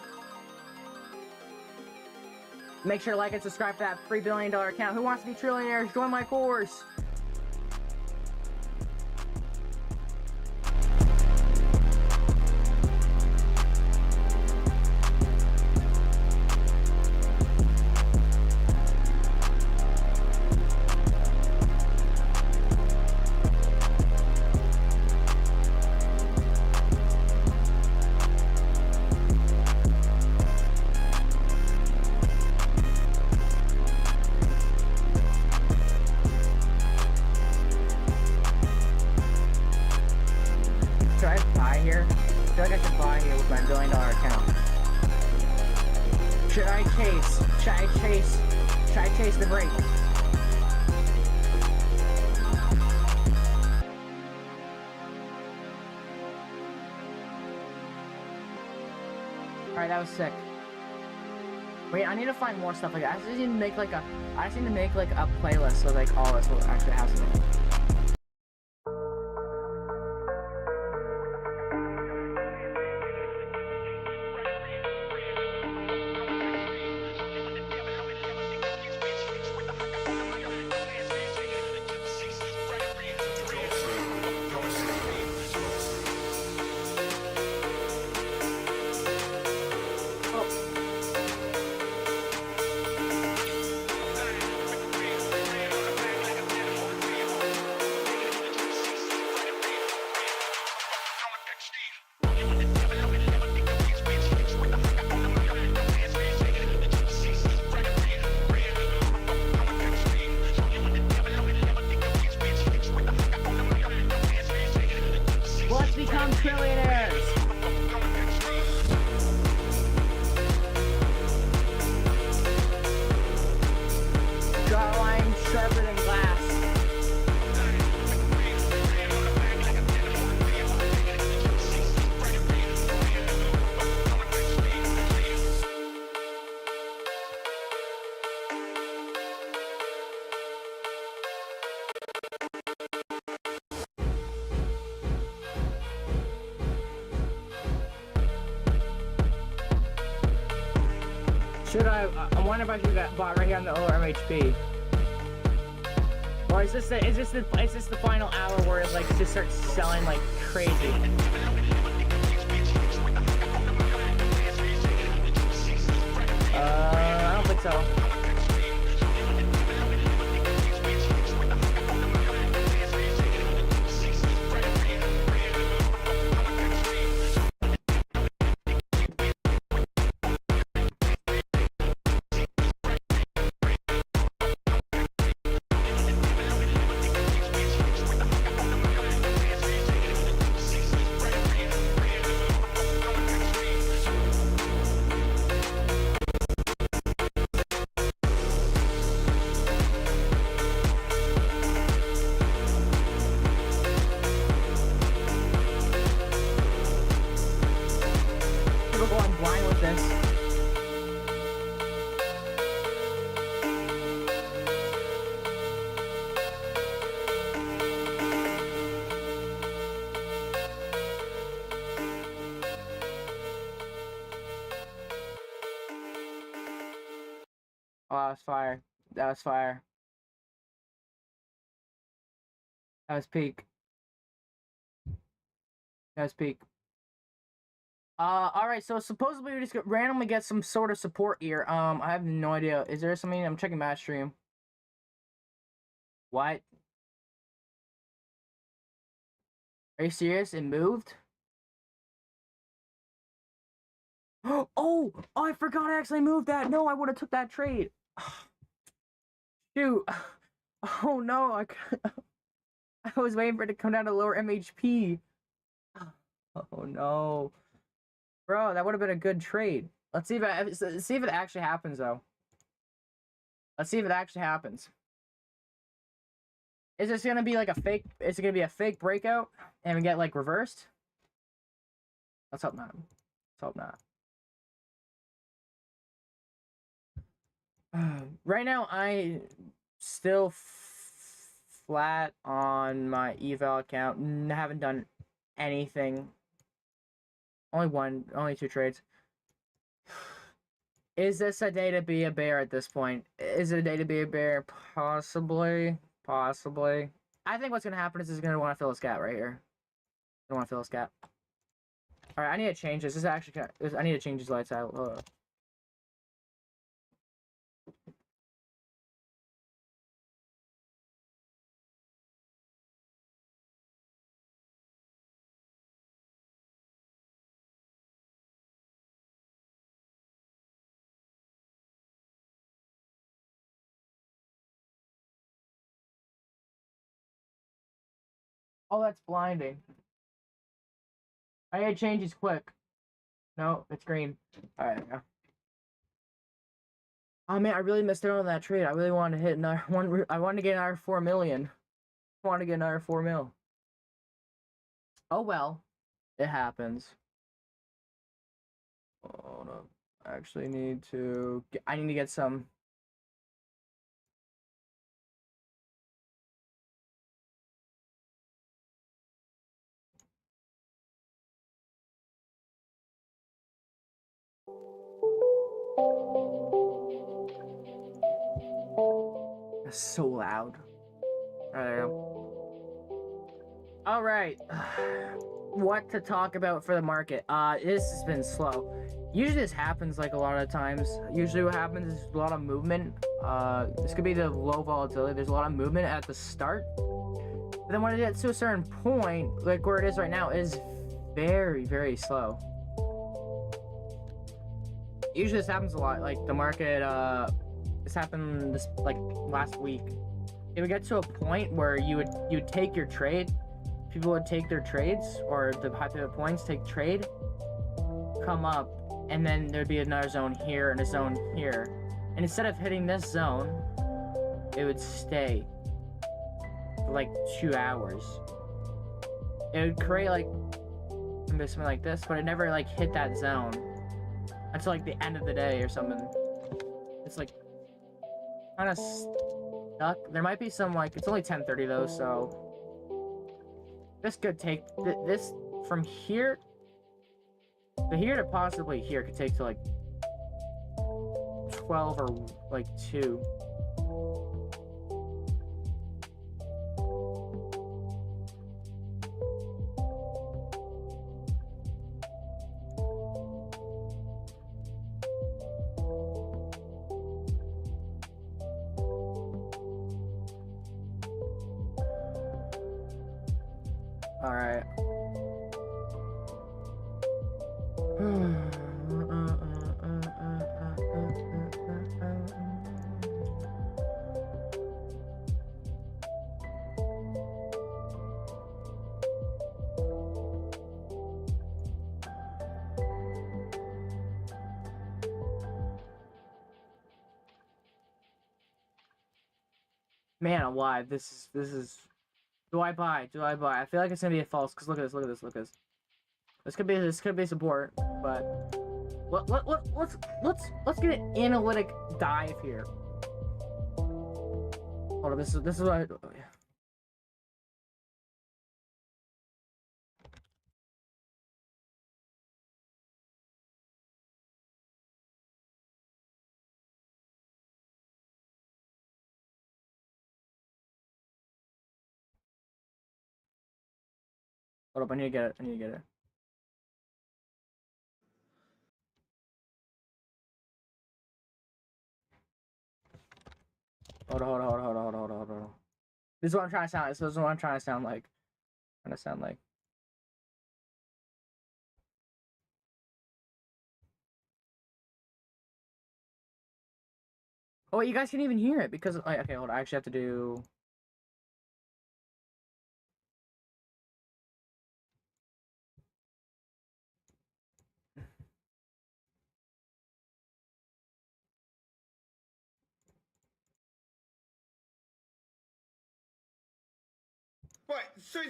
Make sure to like and subscribe for that $3 billion account. Who wants to be trillionaires? Join my course. Should I buy here? I feel like I should buy here with my $1 billion account. Should I chase? Should I chase the break? Alright, that was sick. Wait, I need to find more stuff like that. I just need to make like a playlist so like all this will actually have something. Let's become trillionaires! Drawline sharper than glass. Should I wonder if I should get bought right here on the ORMHP. Or is this the final hour where it like just starts selling like crazy? I don't think so. People going blind with this. Oh, that was fire. That was fire. That was peak. That was peak. All right. So supposedly we just randomly get some sort of support here. I have no idea. Is there something? I'm checking match stream. What? Are you serious? It moved? Oh, I forgot I actually moved that. No, I would have took that trade. Shoot. Oh no, I was waiting for it to come down to lower MHP. Oh no. Bro, that would have been a good trade. Let's see if it actually happens though. Let's see if it actually happens. Is this gonna be like a fake? Is it gonna be a fake breakout and we get like reversed? Let's hope not. Let's hope not. Right now, I still flat on my eval account. Haven't done anything. Only 2 trades. Is this a day to be a bear at this point? Is it a day to be a bear? Possibly. Possibly. I think what's gonna happen is it's gonna want to fill this gap right here. I want to fill this gap. All right, I need to change this. This is actually I need to change these lights out. Oh, that's blinding. I need to change these quick. No, it's green. All right, yeah. Oh man, I really missed out on that trade. I really wanted to hit another one. I wanted to get another 4 million. I wanted to get another 4 mil. Oh well, it happens. Oh no, I actually need to. I need to get some. It's so loud. All right, there you go. All right. What to talk about for the market? This has been slow. Usually this happens like a lot of times. Usually what happens is a lot of movement. This could be the low volatility. There's a lot of movement at the start. But then when it gets to a certain point, like where it is right now, is very, very slow. Usually this happens a lot. Like the market, this happened this like last week. It would get to a point where you would take your trade. People would take their trades or the high pivot points, take trade, come up, and then there'd be another zone here and a zone here. And instead of hitting this zone, it would stay for like 2 hours. It would create like something like this, but it never like hit that zone until like the end of the day or something. It's like kind of stuck. There might be some like it's only 10:30 though, so this could take this from here to here to possibly here could take to like 12 or like 2. All right. Man alive, this is. Do I buy? Do I buy? I feel like it's gonna be a false. Cause look at this. Look at this. Look at this. This could be support, but let's get an analytic dive here. Hold on, this is what I. Oh, yeah. Hold up, I need to get it. I need to get it. Hold on, hold on, hold on, hold on, hold on, hold on. This is what I'm trying to sound. This is what I'm trying to sound like. Oh wait, you guys can't even hear it because okay, hold on. I actually have to do. Right, so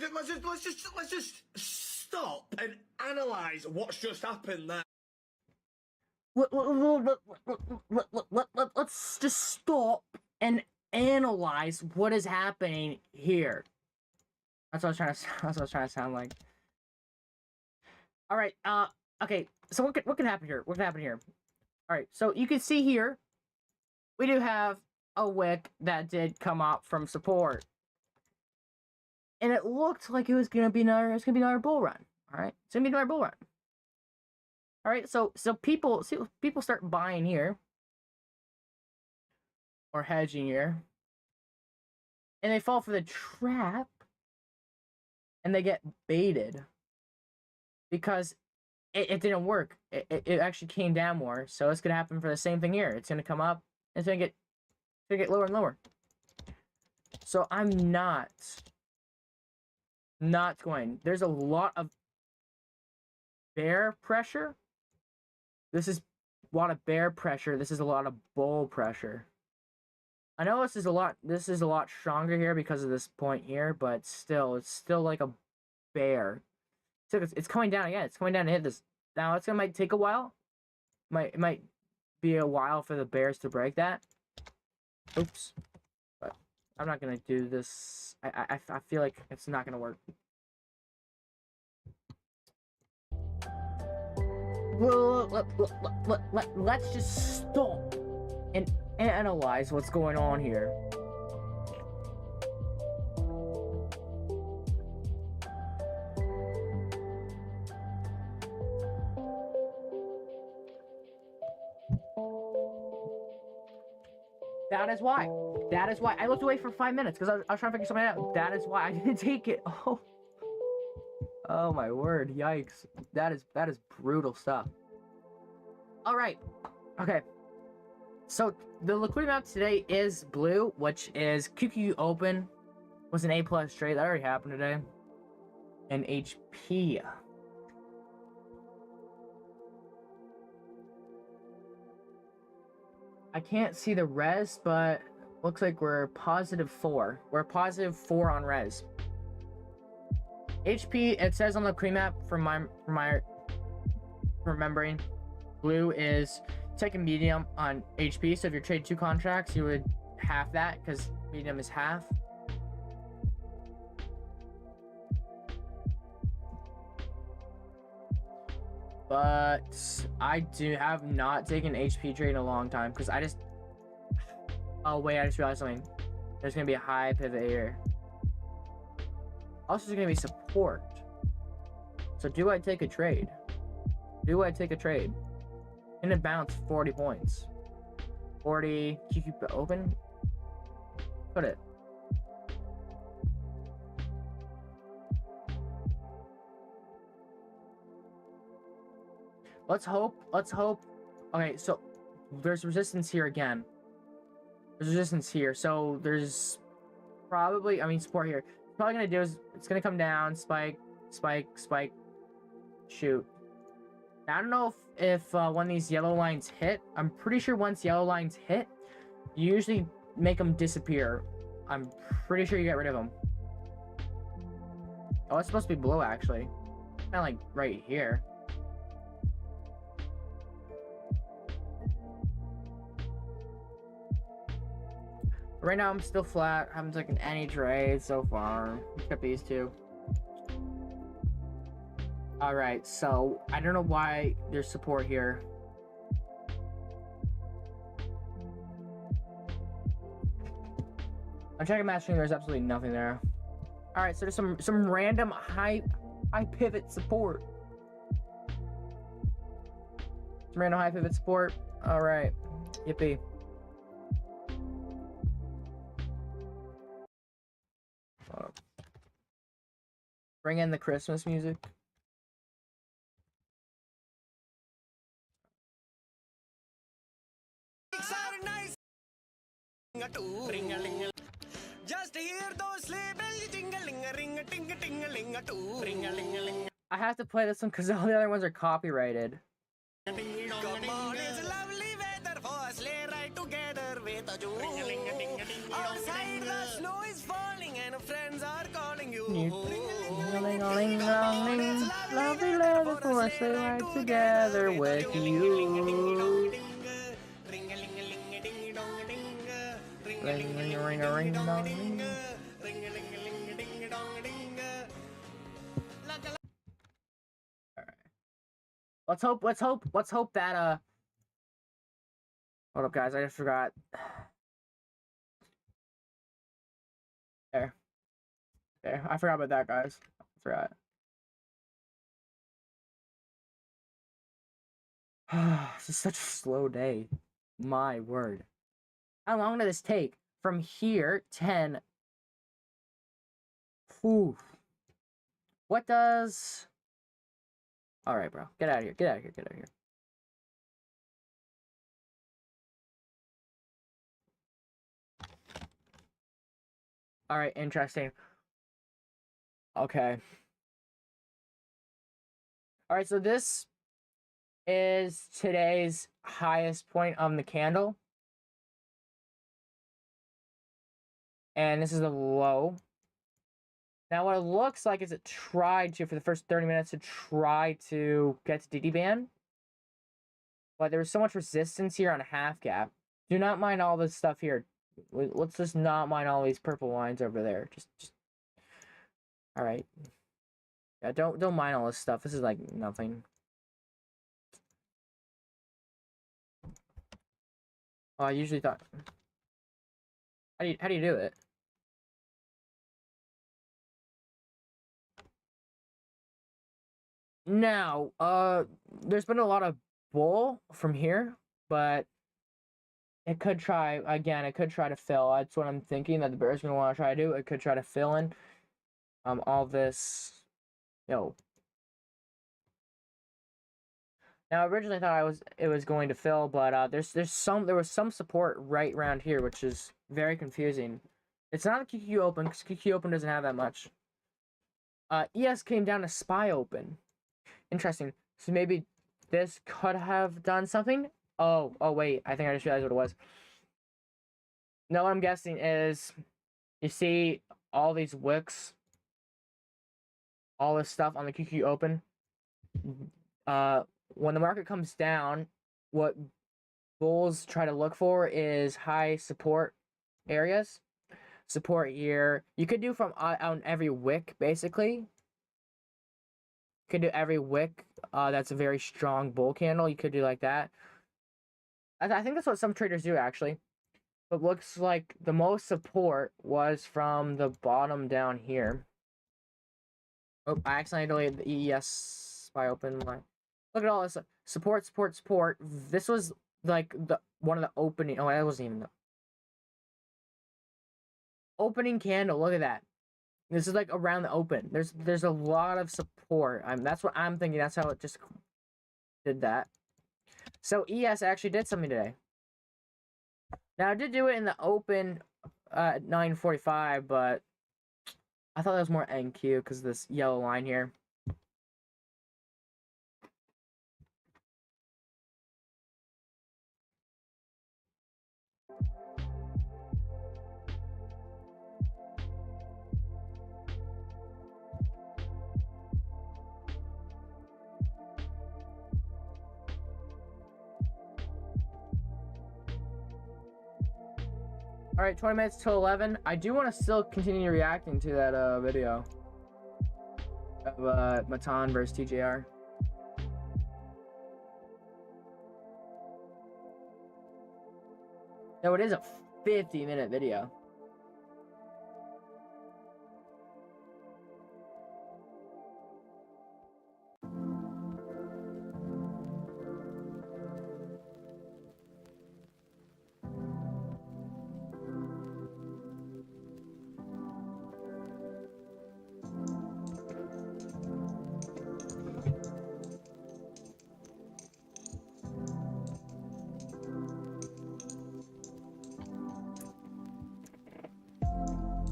let's just stop and analyze what's just happened there. Let's just stop and analyze what is happening here. That's what I was trying to. That's what I was trying to sound like. All right. Okay. So what could happen here? What could happen here? All right. So you can see here, we do have a wick that did come up from support, and it looked like it was gonna be another bull run. All right. It's gonna be another bull run. All right. So people start buying here or hedging here, and they fall for the trap, and they get baited because it didn't work. It actually came down more. So it's gonna happen for the same thing here. It's gonna come up. It's gonna get lower and lower. So I'm not going. There's a lot of bear pressure. This is a lot of bear pressure. This is a lot of bull pressure. I know this is a lot stronger here because of this point here, but still, it's still like a bear. So it's coming down again. It's coming down to hit this. Now might take a while. It might be a while for the bears to break that. Oops. But I'm not gonna do this. I feel like it's not gonna work. Let's just stop and analyze what's going on here. That is why. That is why. I looked away for 5 minutes because I was trying to figure something out. That is why I didn't take it. Oh. Oh my word. Yikes. That is brutal stuff. Alright. Okay. So the liquidity map today is blue, which is QQ open. Was an A+ trade. That already happened today. And HP. I can't see the res, but looks like we're +4. We're +4 on res. HP, it says on the cream map from my remembering, blue is taking medium on HP. So if you trade 2 contracts, you would half that because medium is half. But I have not taken HP trade in a long time because I just. Oh wait, I just realized something. There's gonna be a high pivot here. Also, there's gonna be support. So do I take a trade? Do I take a trade? And it bounce 40 points. 40. Keep it open. Put it. Let's hope. Okay, so there's resistance here again. There's resistance here. So there's probably, support here. It's probably gonna do is it's gonna come down, spike, shoot. Now, I don't know if when these yellow lines hit, I'm pretty sure once yellow lines hit, you usually make them disappear. I'm pretty sure you get rid of them. Oh, it's supposed to be blue actually. Kind of like right here. Right now, I'm still flat. I haven't taken any trades so far. Except these two. Alright, so I don't know why there's support here. I'm checking mastering. There's absolutely nothing there. Alright, so there's some random high pivot support. Some random high pivot support. Alright. Yippee. Bring in the Christmas music. are nice. Ring-a-ling-a. Just hear those sleigh bells jingling, a ring a ting a ting a ling a too. Ring-a-ling-a-ling. I have to play this one because all the other ones are copyrighted. Come on, it's lovely weather for a sleigh ride together with a Jew. Outside the snow is falling and friends are calling you. Ling-a-ling-a-ling-a-ling. Lovely leather for a sleigh ride together with you. Ring-a-ling-a-ring-a-ring-a-ring. Let's hope that hold up guys, I just forgot. There. I forgot about that, guys. I forgot. This is such a slow day. My word. How long did this take? From here, 10. Whew. What does... Alright, bro. Get out of here. Get out of here. Get out of here. Alright, interesting. Okay. Alright, so this is today's highest point on the candle. And this is the low. Now, what it looks like is it tried to, for the first 30 minutes, to try to get to DD band. But there was so much resistance here on a half gap. Do not mind all this stuff here. Let's just not mind all these purple lines over there. Just all right. Yeah, don't mind all this stuff. This is like nothing. Oh, I usually thought. How do you do it? Now, there's been a lot of bull from here, but it could try again. It could try to fill. That's what I'm thinking that the bear's gonna want to try to do. It could try to fill in, all this, yo. Now, originally I thought it was going to fill, but there was some support right around here, which is very confusing. It's not a QQ open because QQ open doesn't have that much. ES came down to SPY open. Interesting. So maybe this could have done something. Oh wait, I think I just realized what it was. No, what I'm guessing is, you see all these wicks, all this stuff on the QQ open. When the market comes down, what bulls try to look for is high support areas. Support here. You could do from on every wick, basically. You could do every wick. That's a very strong bull candle. You could do like that. I think that's what some traders do, actually. But looks like the most support was from the bottom down here. Oh, I accidentally deleted the EES by open line. Look at all this support. This was like one of the opening. Oh, that wasn't even the opening candle. Look at that. This is like around the open. There's a lot of support. That's what I'm thinking. That's how it just did that. So ES actually did something today. Now I did do it in the open at 9:45, but I thought that was more NQ because of this yellow line here. All right, 20 minutes till 11. I do want to still continue reacting to that video of Matan versus TJR. No, it is a 50-minute video.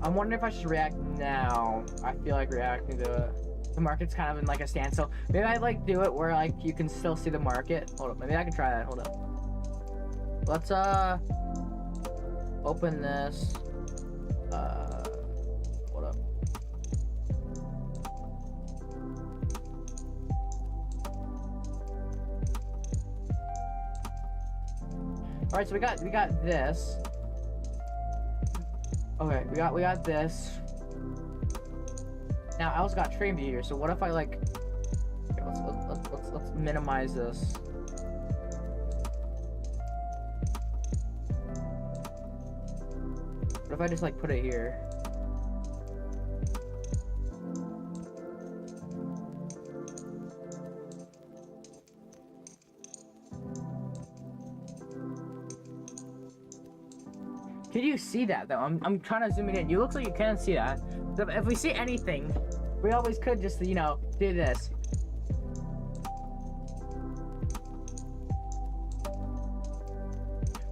I'm wondering if I should react now. I feel like reacting to it. The market's kind of in like a standstill. Maybe I'd like do it where like you can still see the market. Hold up, maybe I can try that. Hold up. Let's open this. Hold up. All right, so we got this. Okay, we got this. Now I also got trade view here. So what if I like? Okay, let's minimize this. What if I just like put it here? Can you see that though? I'm trying to zoom it in. You looks like you can't see that. So if we see anything, we always could just, you know, do this.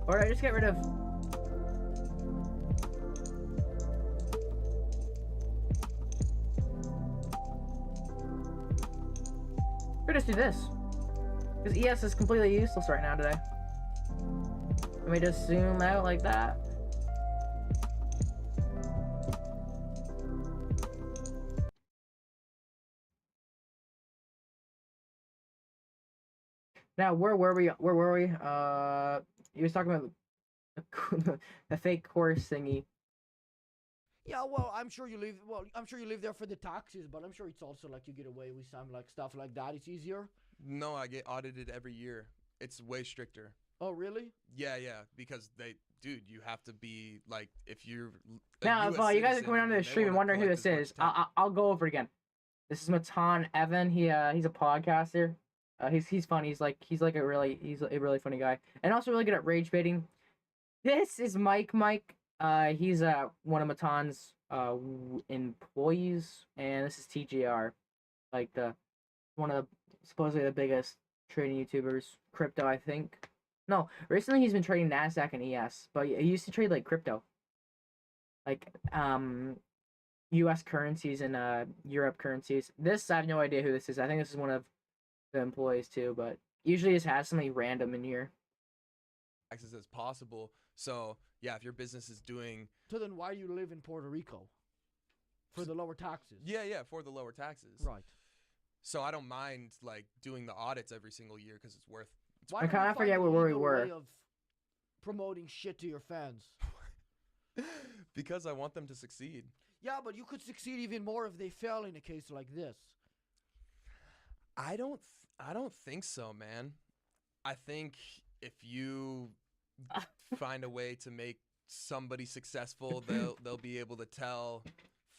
Or I just get rid of. Or just do this. Because ES is completely useless right now today. Let me just zoom out like that. Now, where were we? He was talking about the fake course thingy. Yeah, well, I'm sure you live. Well, I'm sure you live there for the taxes, but I'm sure it's also like you get away with some like stuff like that. It's easier. No, I get audited every year. It's way stricter. Oh, really? Yeah, because dude, you have to be like, if you're a Now, US if you guys are citizen, coming onto the they stream and wanna wondering who collect this as much is, tax. I'll go over it again. This is Matan Evan. He's a podcaster. He's funny. He's a really funny guy, and also really good at rage baiting. This is Mike. He's one of Matan's employees, and this is TGR, like one of the supposedly the biggest trading YouTubers, crypto, I think. No, recently he's been trading Nasdaq and ES, but he used to trade like crypto, like U.S. currencies and Europe currencies. This I have no idea who this is. I think this is one of the employees too, but usually just has something random in here. Taxes as possible. So yeah, if your business is doing So then, why do you live in Puerto Rico? For the lower taxes. yeah for the lower taxes. Right. So I don't mind like doing the audits every single year because it's worth. Why I don't you kinda find forget a where we legal were. way of promoting shit to your fans? Because I want them to succeed. Yeah, but you could succeed even more if they fail in a case like this. I don't think so, man. I think if you find a way to make somebody successful, they'll be able to tell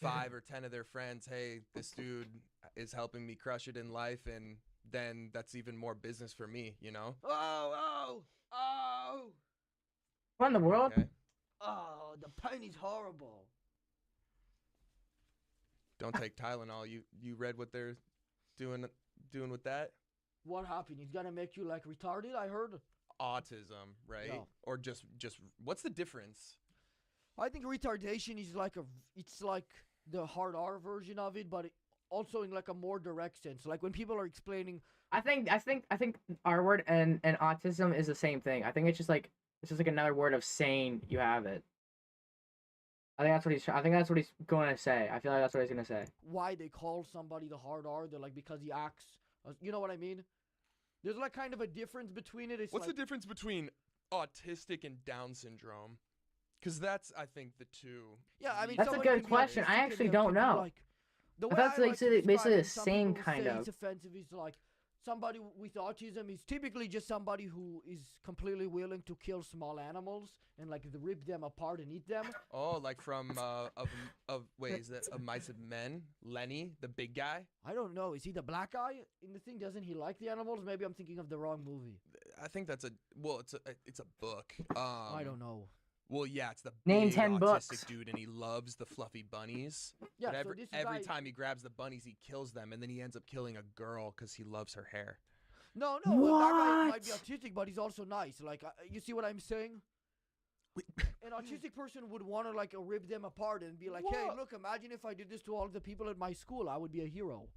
5 or 10 of their friends, "Hey, this dude is helping me crush it in life," and then that's even more business for me, you know? Oh! What in the world? Okay. Oh, the pain is horrible. Don't take Tylenol. You read what they're doing with that? What happened? It's gonna make you like retarded, I heard. Autism, right? No. Or just what's the difference? I think retardation is like it's like the hard R version of it, but also in like a more direct sense. Like when people are explaining. I think R word and autism is the same thing. I think it's just like another word of saying you have it. I think that's what he's going to say. I feel like that's what he's going to say. Why they call somebody the hard R? They're like because he acts. You know what I mean? There's like kind of a difference between it. It's What's like, the difference between autistic and Down syndrome? Because that's, I think, the two. Yeah, I mean That's a somebody good can be question. I autistic and actually they don't can be know. Like, the I way thought it's I like like to basically describe the it, some same people kind say of. It's offensive. Is like somebody with autism is typically just somebody who is completely willing to kill small animals and like rip them apart and eat them. Oh, like from wait, is that of Mice and Men? Lenny, the big guy. I don't know. Is he the black guy in the thing? Doesn't he like the animals? Maybe I'm thinking of the wrong movie. I think that's it's a book. I don't know. Well, yeah, it's the Name big 10 autistic books. dude, and he loves the fluffy bunnies. Yeah, But so this every guy, time he grabs the bunnies, he kills them, and then he ends up killing a girl because he loves her hair. No, that guy might be What? autistic, but he's also nice. Like, you see what I'm saying? An autistic person would want to like rip them apart and be like, "Hey, What? look! Imagine if I did this to all the people at my school, I would be a hero."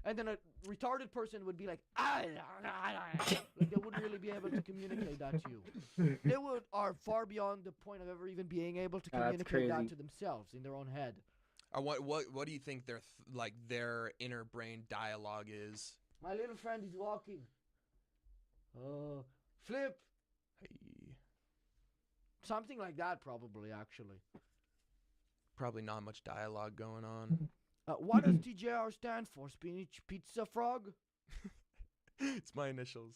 And then a retarded person would be like, like they wouldn't really be able to communicate that to you. They are far beyond the point of ever even being able to That's communicate that crazy. to themselves in their own head. What do you think their inner brain dialogue is? My little friend is walking. Flip. Hey, Something like that, probably, actually. probably not much dialogue going on. What does TJR stand for? Spinach Pizza Frog? It's my initials.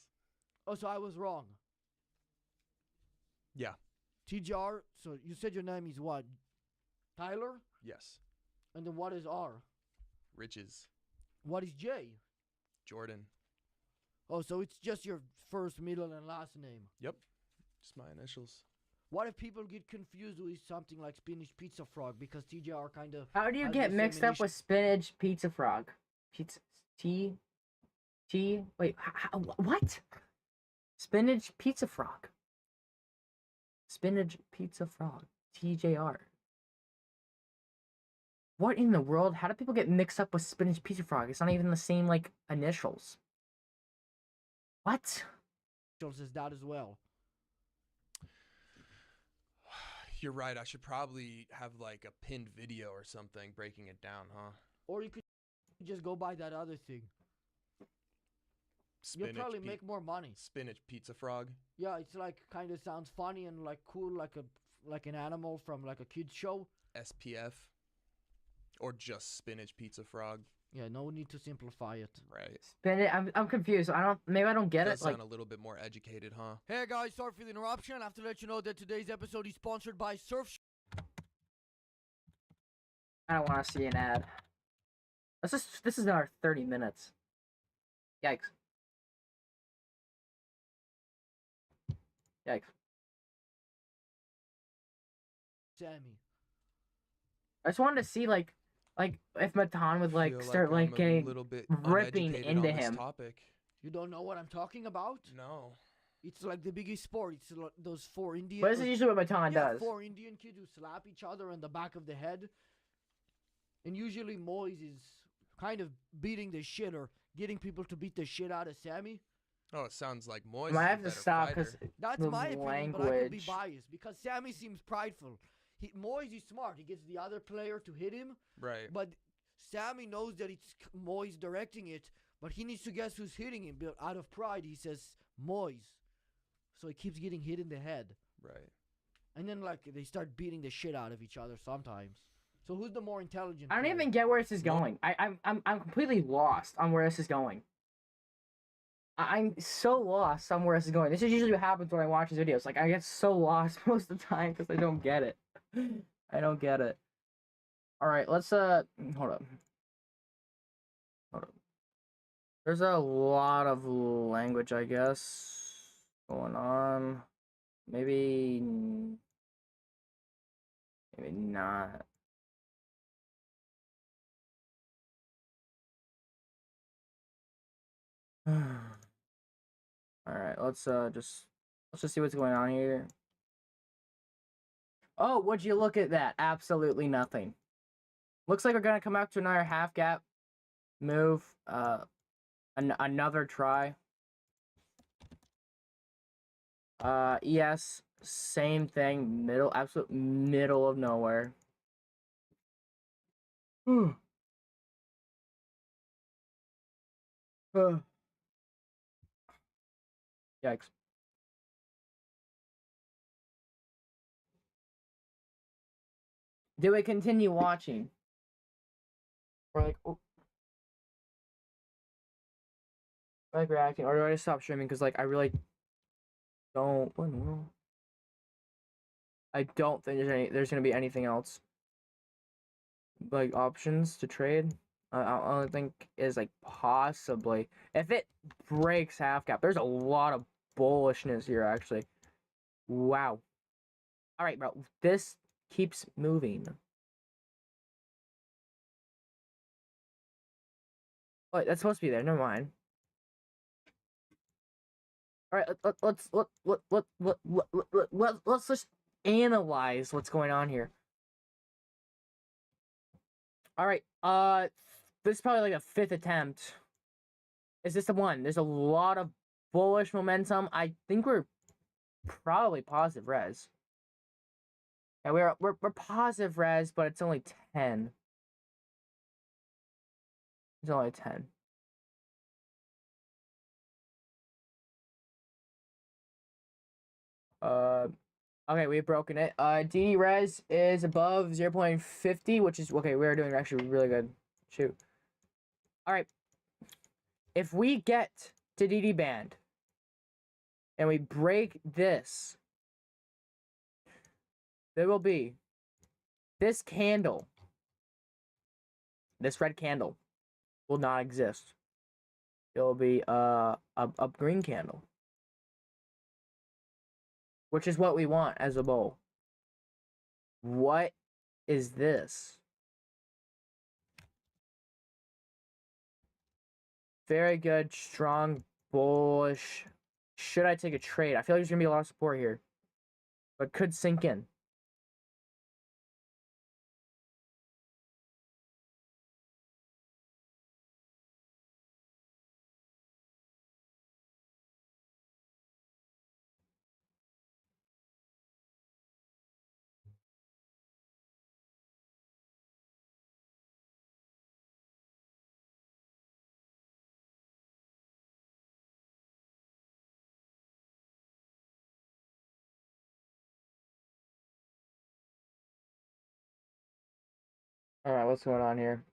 Oh, so I was wrong. Yeah. TJR, so you said your name is what? Tyler? Yes. And then what is R? Riches. What is J? Jordan. Oh, so it's just your first, middle, and last name. Yep. Just my initials. What if people get confused with something like Spinach Pizza Frog because TJR kind of... How do you has get the same mixed up initial- with spinach pizza frog? Pizza wait, what? Spinach pizza frog. Spinach pizza frog. TJR. What in the world? How do people get mixed up with spinach pizza frog? It's not even the same like initials. What? Says that as well. You're right. I should probably have like a pinned video or something breaking it down, huh? Or you could just go buy that other thing. You'll probably make more money. Spinach pizza frog. Yeah, it's like kind of sounds funny and like cool, like an animal from like a kids show. SPF. Or just spinach pizza frog. Yeah, no need to simplify it. Right. Spinach. I'm confused. Maybe I don't get Does it. Like, sound a little bit more educated, huh? Hey guys, sorry for the interruption. I have to let you know that today's episode is sponsored by Surf. I don't want to see an ad. This is our 30 minutes. Yikes. Yikes. Sammy. I just wanted to see like if Matan would like Feel start I'm like a getting little bit ripping uneducated into on this him. topic. You don't know what I'm talking about? No. It's like the biggest sport. It's those four Indian. But this is usually what Matan yeah, does. four Indian kids who slap each other on the back of the head. And usually Moise is kind of beating the shit or getting people to beat the shit out of Sammy. Oh, it sounds like Moise. I might is a have to better stop fighter. because That's The my opinion, but I could be language. biased because Sammy seems prideful. Moise is smart. He gets the other player to hit him, Right. but Sammy knows that it's Moise directing it, but he needs to guess who's hitting him. But out of pride, he says Moise. So he keeps getting hit in the head. Right. And then like they start beating the shit out of each other sometimes. So who's the more intelligent? I don't player? even get where this is Well- going. I'm completely lost on where this is going. I'm so lost on where this is going. This is usually what happens when I watch these videos. Like I get so lost most of the time because I don't get it. I don't get it. All right, let's hold up. Hold up. There's a lot of language, I guess, going on. Maybe not. All right, let's just see what's going on here. Oh, would you look at that? Absolutely nothing. Looks like we're gonna come out to another half gap move. Another try. Yes, same thing. Middle, absolute middle of nowhere. Yikes. Do we continue watching? Or like, oh. Like reacting, or do I just stop streaming? Because like I really don't. What in the world? I don't think there's gonna be anything else. Like options to trade. I only think is like possibly if it breaks half cap. There's a lot of bullishness here actually. Wow. All right, bro. This keeps moving. Wait, that's supposed to be there. Never mind. All right, let's just analyze what's going on here. All right. This is probably like a 5th attempt. Is this the one? There's a lot of bullish momentum. I think we're probably positive res. Yeah, we're positive res, but it's only 10. It's only 10. Okay, we've broken it. DD res is above 0.50, which is okay. We're doing actually really good. Shoot. All right. If we get to DD band and we break this, there will be this candle. This red candle will not exist. It will be a green candle, which is what we want as a bull. What is this? Very good, strong, bullish. Should I take a trade? I feel like there's gonna be a lot of support here, but could sink in. All right, what's going on here?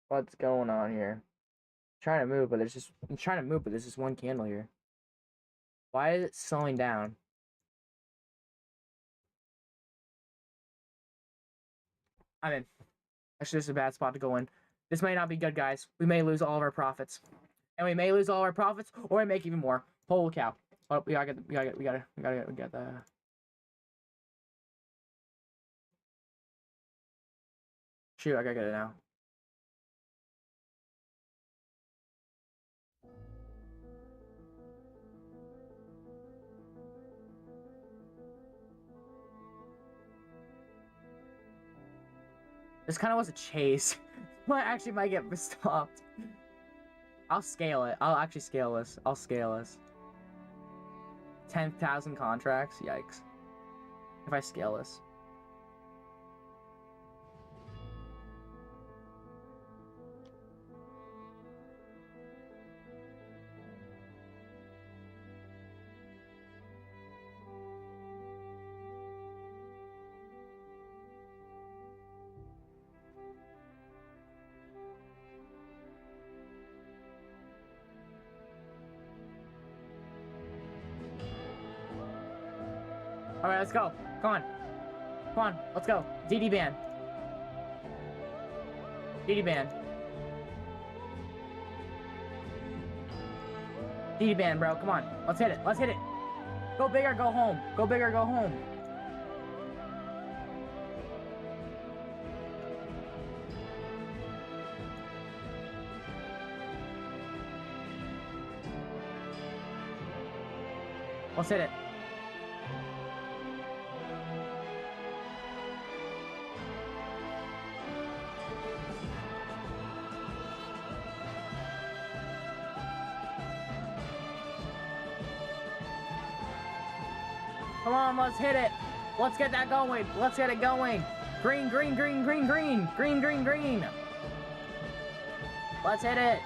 What's going on here? I'm trying to move, but there's just one candle here. Why is it slowing down? I'm in. Actually, this is a bad spot to go in. This may not be good, guys. We may lose all of our profits, and we may lose all our profits, or we make even more. Holy cow! Oh, we gotta get the. Shoot, I gotta get it now. This kind of was a chase. I actually might get stopped. I'll scale it. I'll actually scale this. I'll scale this. 10,000 contracts? Yikes. If I scale this. Alright, let's go. Come on. Come on, let's go. DD band. DD band. DD band, bro. Come on. Let's hit it. Let's hit it. Go big or go home. Go big or go home. Let's hit it. Come on, let's hit it. Let's get that going. Let's get it going. Green, green, green, green, green. Green, green, green. Let's hit it.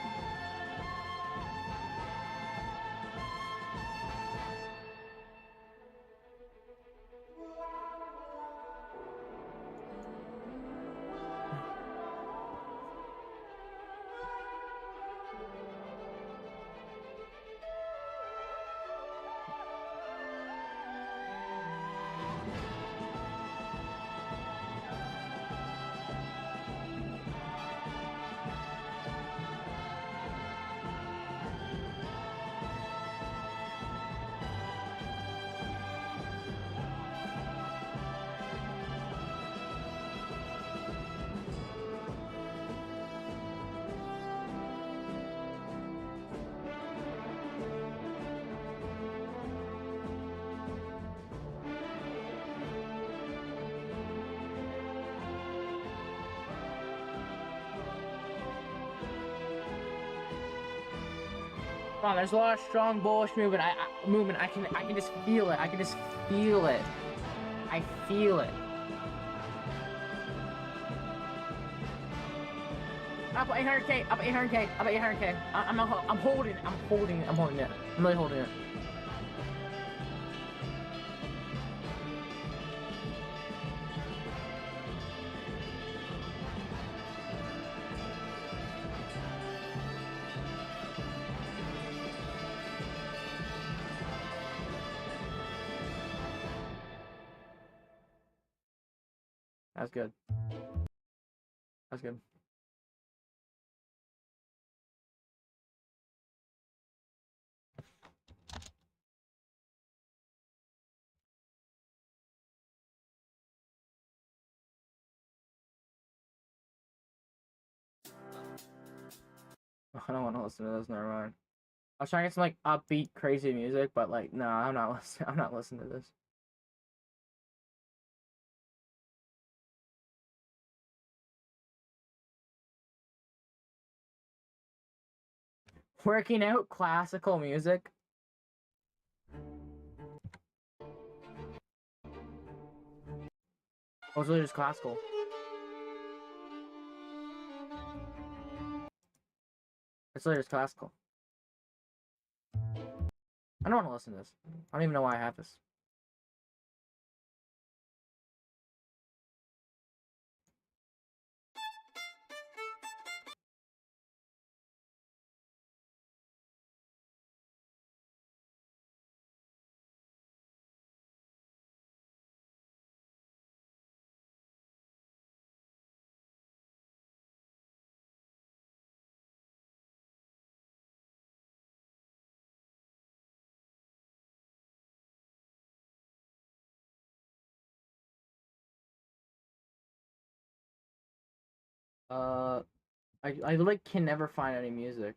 Come on, there's a lot of strong bullish movement. I can just feel it. I can just feel it. I feel it. Up 800K. Up 800K. Up 800K. I'm holding it. I'm holding it. I'm really holding it. That's good. That's good. I don't want to listen to this. Never mind. I was trying to get some like upbeat, crazy music, but like, no, I'm not listening. I'm not listening to this. Working out classical music. Oh, it's really just classical. It's literally just classical. I don't want to listen to this. I don't even know why I have this. I like can never find any music.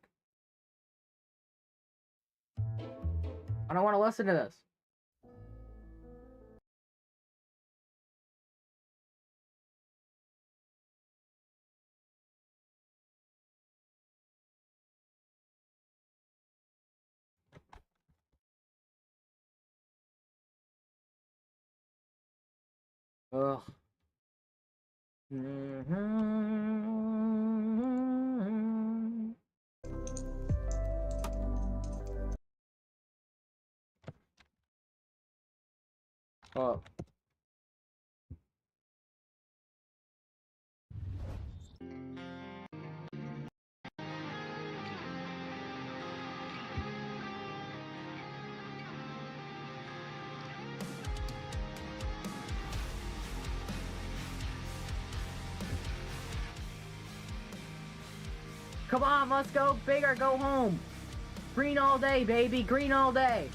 I don't want to listen to this. Ugh. Oh. Come on, let's go big or go home. Green all day, baby. Green all day.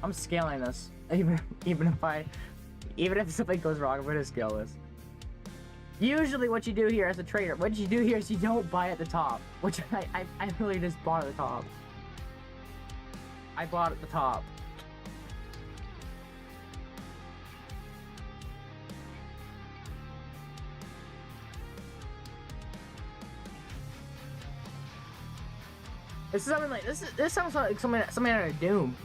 I'm scaling this. Even if something goes wrong, I'm gonna scale this. Usually what you do here as a trader, what you do here is you don't buy at the top. Which I really just bought at the top. I bought at the top. This is something like this sounds like something out of Doom.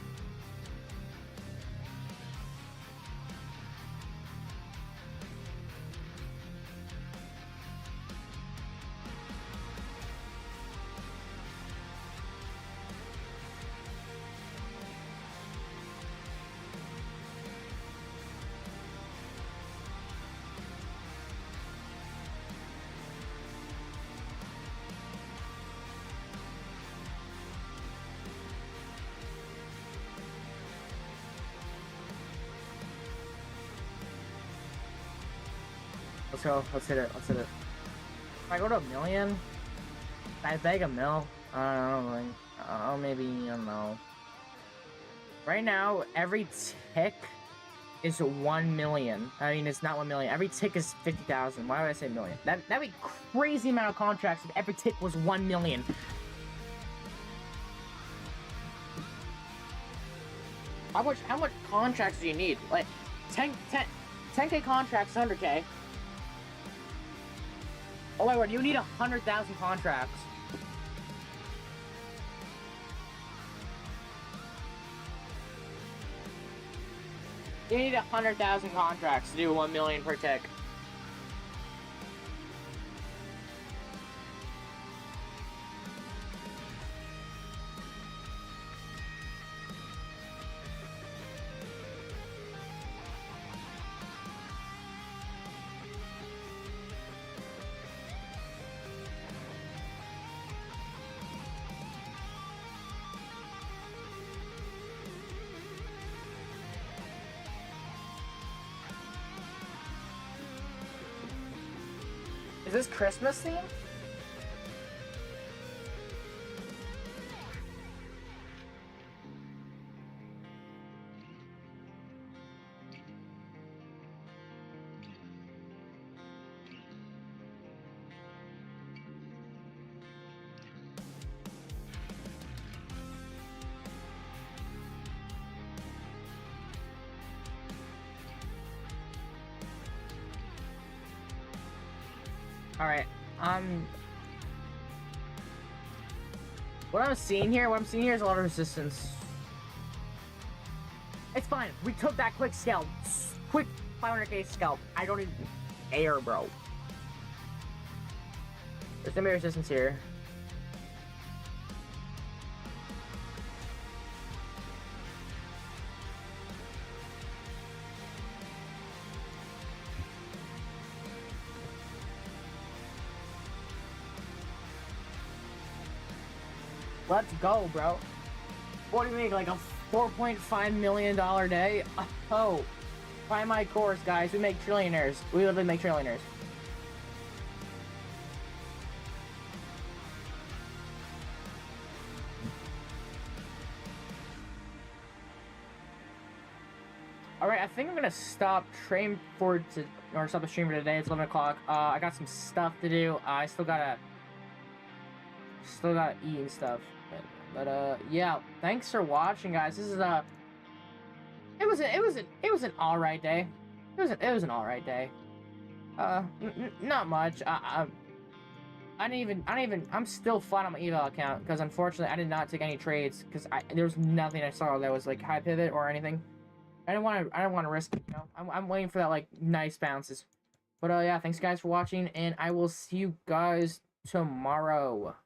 Let's go. Let's hit it. Let's hit it. If I go to $1 million, I beg a mil. I don't know. Like, maybe, I don't know. Right now, every tick is 1 million. I mean, it's not 1 million. Every tick is 50,000. Why would I say million? That'd be crazy amount of contracts if every tick was 1 million. How much contracts do you need? Like 10K contracts, 100K. Oh my word, you need 100,000 contracts. You need 100,000 contracts to do 1 million per tick. Is this Christmas theme? Alright, what I'm seeing here is a lot of resistance. It's fine. We took that quick scalp. Quick 500k scalp. I don't even care, bro. There's gonna be resistance here. Let's go, bro. What do you mean, like a $4.5 million day? Oh, find my course, guys. We make trillionaires. We literally make trillionaires. Alright, I think I'm gonna stop stop the stream for today. It's 11 o'clock. I got some stuff to do. I still gotta eat and stuff. But yeah, thanks for watching, guys. This is it was an alright day. It was an alright day. Not much. I'm still flat on my eval account because unfortunately I did not take any trades because there was nothing I saw that was like high pivot or anything. I didn't want to risk it, you know. I'm waiting for that like nice bounces. But yeah, thanks guys for watching, and I will see you guys tomorrow.